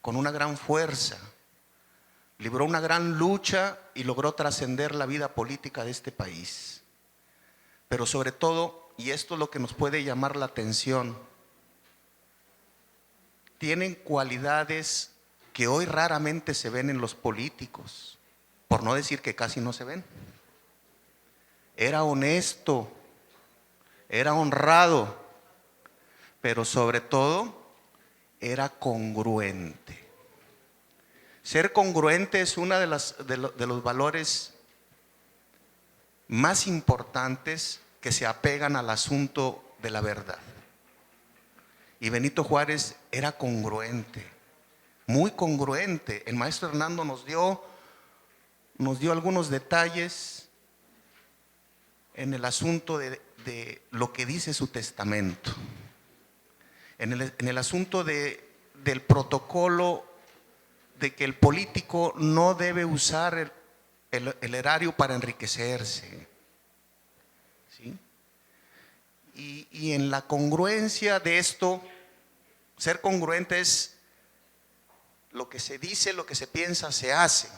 con una gran fuerza, libró una gran lucha y logró trascender la vida política de este país. Pero sobre todo, y esto es lo que nos puede llamar la atención, tienen cualidades que hoy raramente se ven en los políticos, por no decir que casi no se ven. Era honesto, era honrado, pero sobre todo era congruente. Ser congruente es uno de los valores más importantes que se apegan al asunto de la verdad. Y Benito Juárez era congruente, muy congruente. El maestro Hernando nos dio algunos detalles en el asunto de lo que dice su testamento, en el asunto del protocolo de que el político no debe usar el erario para enriquecerse, ¿sí? Y en la congruencia de esto, ser congruente es lo que se dice, lo que se piensa, se hace.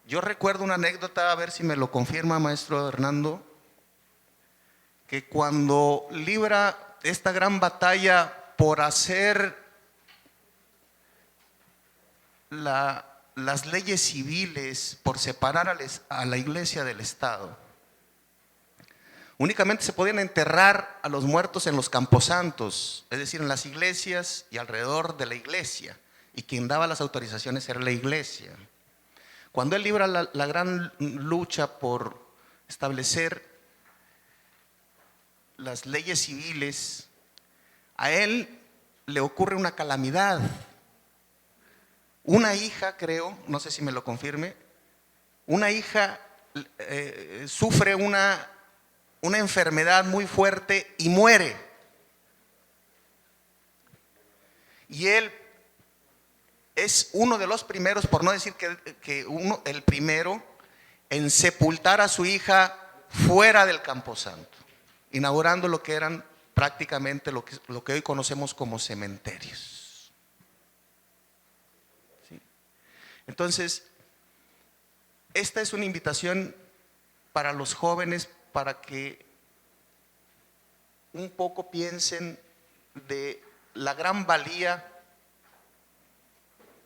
Yo recuerdo una anécdota, a ver si me lo confirma, maestro Hernando, que cuando libra esta gran batalla por hacer las leyes civiles, por separar a la iglesia del Estado, únicamente se podían enterrar a los muertos en los camposantos, es decir, en las iglesias y alrededor de la iglesia, y quien daba las autorizaciones era la iglesia. Cuando él libra la gran lucha por establecer las leyes civiles, a él le ocurre una calamidad. Una hija, creo, no sé si me lo confirme, una hija sufre una enfermedad muy fuerte y muere. Y él es uno de los primeros, por no decir el primero, en sepultar a su hija fuera del camposanto, inaugurando lo que eran prácticamente lo que hoy conocemos como cementerios. ¿Sí? Entonces, esta es una invitación para los jóvenes para que un poco piensen de la gran valía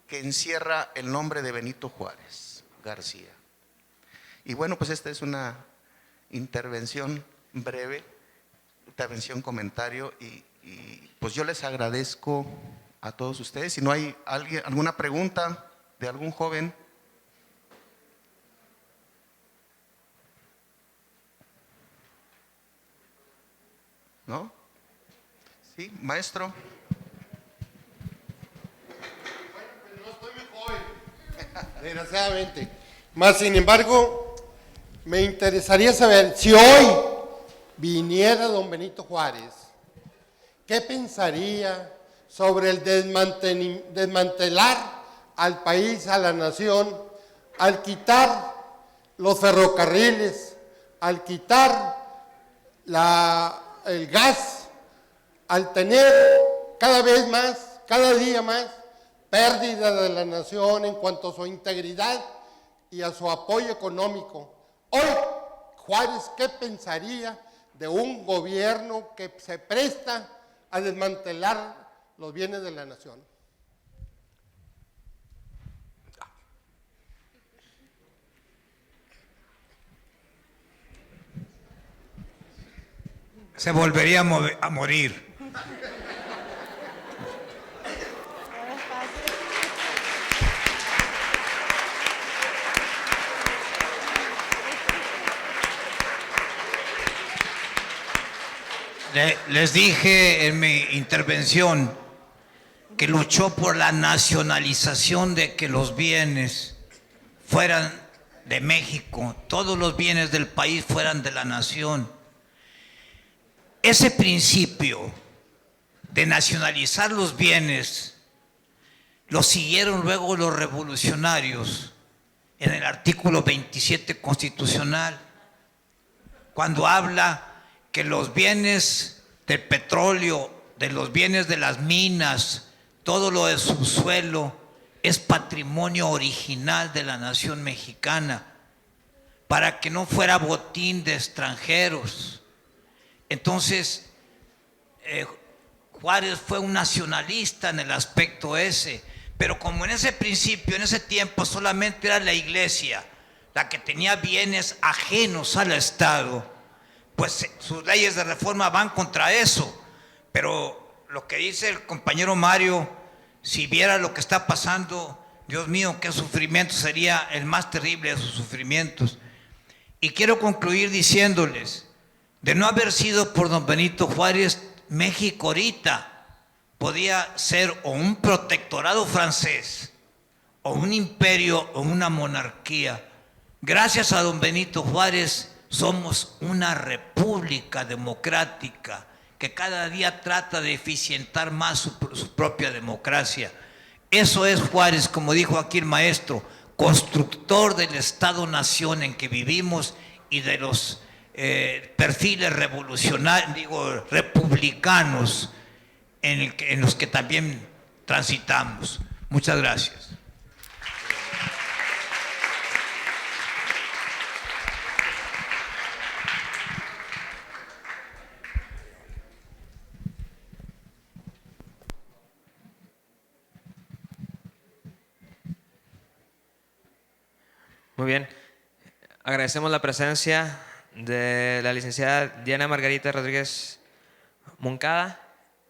que encierra el nombre de Benito Juárez García. Y bueno, pues esta es una intervención breve, comentario, y pues yo les agradezco a todos ustedes. Si no hay alguna pregunta de algún joven. ¿No? ¿Sí, maestro? No estoy muy joven, desgraciadamente. Más sin embargo, me interesaría saber si hoy viniera don Benito Juárez, ¿qué pensaría sobre el desmantelar al país, a la nación, al quitar los ferrocarriles, al quitar el gas, al tener cada vez más, cada día más, pérdida de la nación en cuanto a su integridad y a su apoyo económico? Hoy, Juárez, ¿qué pensaría de un gobierno que se presta a desmantelar los bienes de la nación? Se volvería a morir. Les dije en mi intervención que luchó por la nacionalización de que los bienes fueran de México, todos los bienes del país fueran de la nación. Ese principio de nacionalizar los bienes lo siguieron luego los revolucionarios en el artículo 27 constitucional, cuando habla que los bienes del petróleo, de los bienes de las minas, todo lo de subsuelo es patrimonio original de la nación mexicana, para que no fuera botín de extranjeros. Entonces, Juárez fue un nacionalista en el aspecto ese, pero como en ese principio, en ese tiempo, solamente era la iglesia la que tenía bienes ajenos al Estado, pues sus leyes de reforma van contra eso. Pero lo que dice el compañero Mario, si viera lo que está pasando, Dios mío, qué sufrimiento, sería el más terrible de sus sufrimientos. Y quiero concluir diciéndoles, de no haber sido por don Benito Juárez, México ahorita podía ser o un protectorado francés, o un imperio, o una monarquía. Gracias a don Benito Juárez somos una república democrática que cada día trata de eficientar más su propia democracia. Eso es Juárez, como dijo aquí el maestro, constructor del Estado-nación en que vivimos y de los perfiles revolucionarios, republicanos en los que también transitamos. Muchas gracias. Muy bien. Agradecemos la presencia de la licenciada Diana Margarita Rodríguez Moncada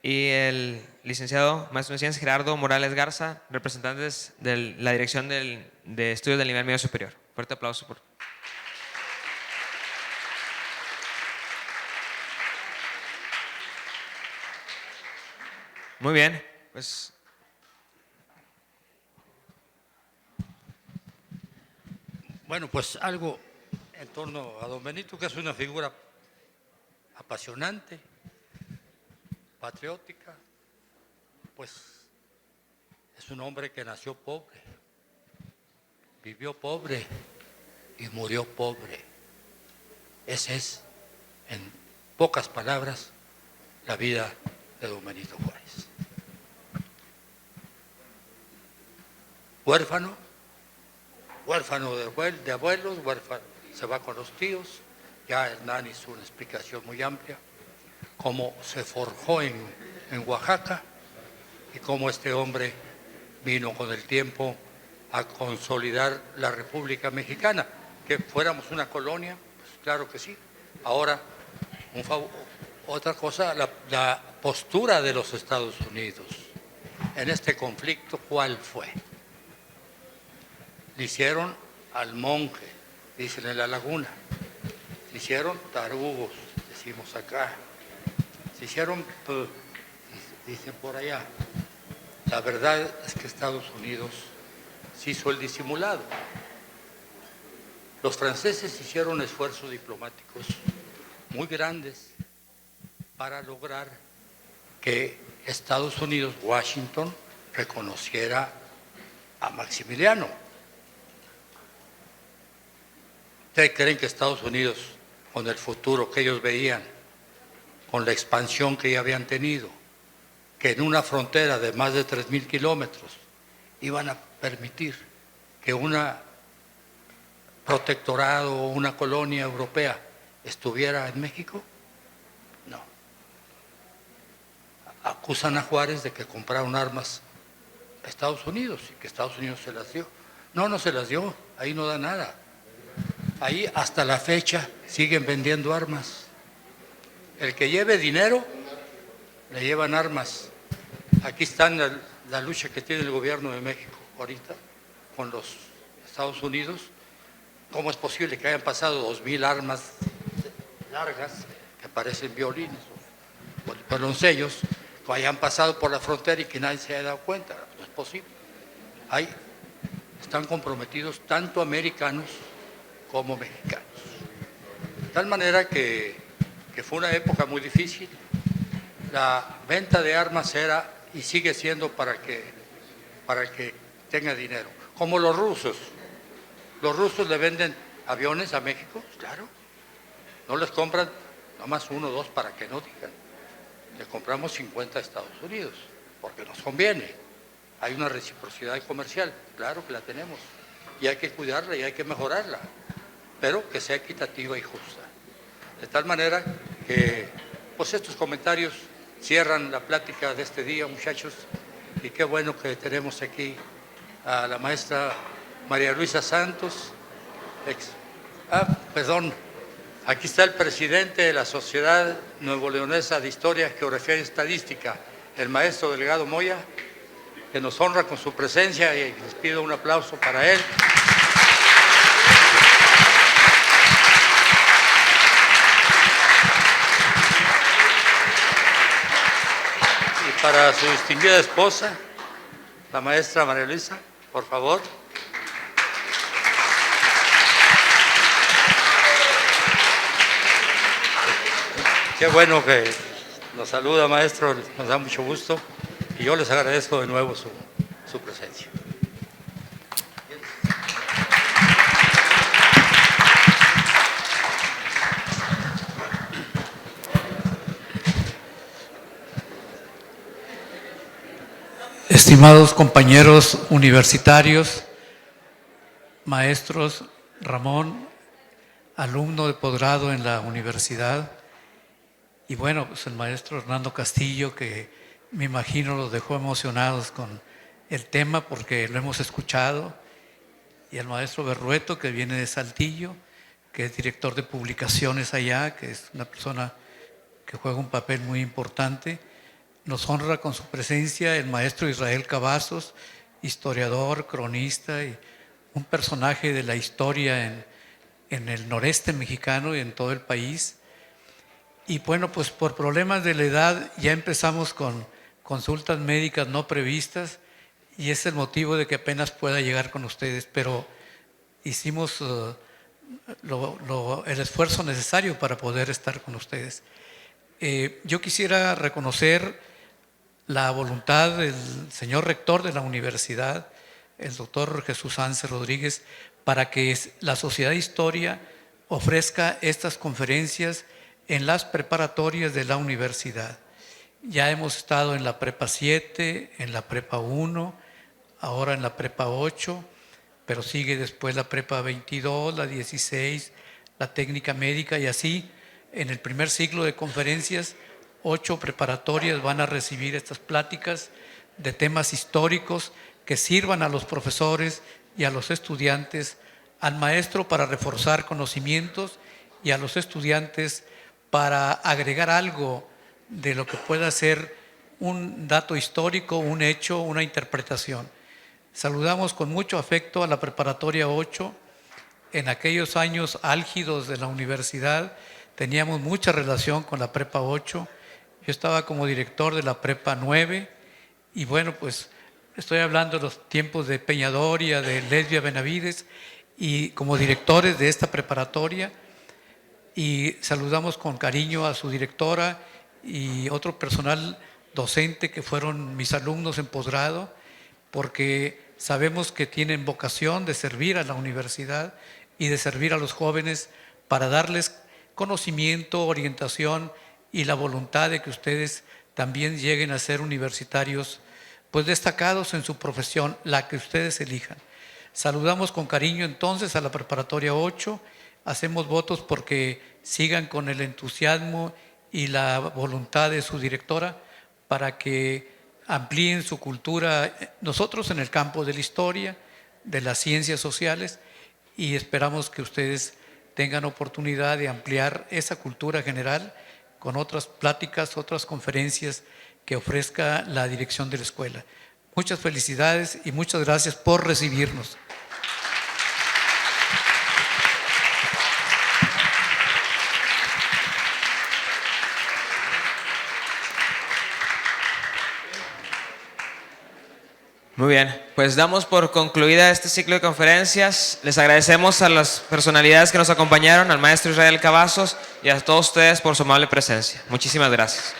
y el licenciado maestro en ciencias Gerardo Morales Garza, representantes de la Dirección de Estudios del Nivel Medio Superior. Fuerte aplauso por... Muy bien, pues... Bueno, pues algo en torno a don Benito, que es una figura apasionante, patriótica, pues es un hombre que nació pobre, vivió pobre y murió pobre. Esa es, en pocas palabras, la vida de don Benito Juárez. Huérfano de abuelos, huérfano, se va con los tíos. Ya Hernán hizo una explicación muy amplia, cómo se forjó en Oaxaca y cómo este hombre vino con el tiempo a consolidar la República Mexicana. Que fuéramos una colonia, pues claro que sí. Ahora, otra cosa, la postura de los Estados Unidos en este conflicto, ¿cuál fue? Le hicieron al monje, dicen en la laguna. Se hicieron tarugos, decimos acá. Se hicieron, dicen por allá. La verdad es que Estados Unidos se hizo el disimulado. Los franceses hicieron esfuerzos diplomáticos muy grandes para lograr que Estados Unidos, Washington, reconociera a Maximiliano. ¿Ustedes creen que Estados Unidos, con el futuro que ellos veían, con la expansión que ya habían tenido, que en una frontera de más de 3,000 kilómetros iban a permitir que una protectorado o una colonia europea estuviera en México? No. Acusan a Juárez de que compraron armas a Estados Unidos y que Estados Unidos se las dio. No, no se las dio, ahí no da nada. Ahí hasta la fecha siguen vendiendo armas. El que lleve dinero, le llevan armas. Aquí está la lucha que tiene el gobierno de México ahorita con los Estados Unidos. ¿Cómo es posible que hayan pasado 2,000 armas largas que parecen violines o violoncellos hayan pasado por la frontera y que nadie se haya dado cuenta. No es posible. Están comprometidos tanto americanos como mexicanos. De tal manera que fue una época muy difícil. La venta de armas era y sigue siendo para el que tenga dinero. Como los rusos. Los rusos le venden aviones a México, claro. No les compran nomás 1 o 2 para que no digan. Le compramos 50 a Estados Unidos, porque nos conviene. Hay una reciprocidad comercial, claro que la tenemos. Y hay que cuidarla y hay que mejorarla, pero que sea equitativa y justa. De tal manera que pues estos comentarios cierran la plática de este día, muchachos, y qué bueno que tenemos aquí a la maestra María Luisa Santos. Perdón, aquí está el presidente de la Sociedad Nuevo Leonesa de Historia, Geografía y Estadística, el maestro Delgado Moya, que nos honra con su presencia y les pido un aplauso para él. Y para su distinguida esposa, la maestra María Luisa, por favor. Qué bueno que nos saluda, maestro, nos da mucho gusto y yo les agradezco de nuevo su presencia. Estimados compañeros universitarios, maestros, Ramón, alumno de posgrado en la universidad, y bueno, pues el maestro Hernando Castillo, que me imagino los dejó emocionados con el tema porque lo hemos escuchado, y el maestro Berrueto, que viene de Saltillo, que es director de publicaciones allá, que es una persona que juega un papel muy importante. Nos honra con su presencia el maestro Israel Cavazos, historiador, cronista y un personaje de la historia en el noreste mexicano y en todo el país. Y bueno, pues por problemas de la edad ya empezamos con consultas médicas no previstas y es el motivo de que apenas pueda llegar con ustedes, pero hicimos el esfuerzo necesario para poder estar con ustedes. Yo quisiera reconocer la voluntad del señor rector de la universidad, el doctor Jesús Arce Rodríguez, para que la Sociedad de Historia ofrezca estas conferencias en las preparatorias de la universidad. Ya hemos estado en la Prepa 7, en la Prepa 1, ahora en la Prepa 8, pero sigue después la Prepa 22, la 16, la técnica médica y así. En el primer ciclo de conferencias, 8 preparatorias van a recibir estas pláticas de temas históricos que sirvan a los profesores y a los estudiantes, al maestro para reforzar conocimientos y a los estudiantes para agregar algo de lo que pueda ser un dato histórico, un hecho, una interpretación. Saludamos con mucho afecto a la Preparatoria 8. En aquellos años álgidos de la universidad teníamos mucha relación con la Prepa 8. Yo estaba como director de la Prepa 9 y bueno, pues estoy hablando de los tiempos de Peñadoria, de Lesbia Benavides y como directores de esta preparatoria. Y saludamos con cariño a su directora y otro personal docente que fueron mis alumnos en posgrado, porque sabemos que tienen vocación de servir a la universidad y de servir a los jóvenes para darles conocimiento, orientación y la voluntad de que ustedes también lleguen a ser universitarios pues destacados en su profesión, la que ustedes elijan. Saludamos con cariño entonces a la Preparatoria 8, hacemos votos porque sigan con el entusiasmo y la voluntad de su directora para que amplíen su cultura, nosotros en el campo de la historia, de las ciencias sociales, y esperamos que ustedes tengan oportunidad de ampliar esa cultura general con otras pláticas, otras conferencias que ofrezca la dirección de la escuela. Muchas felicidades y muchas gracias por recibirnos. Muy bien, pues damos por concluida este ciclo de conferencias. Les agradecemos a las personalidades que nos acompañaron, al maestro Israel Cavazos y a todos ustedes por su amable presencia. Muchísimas gracias.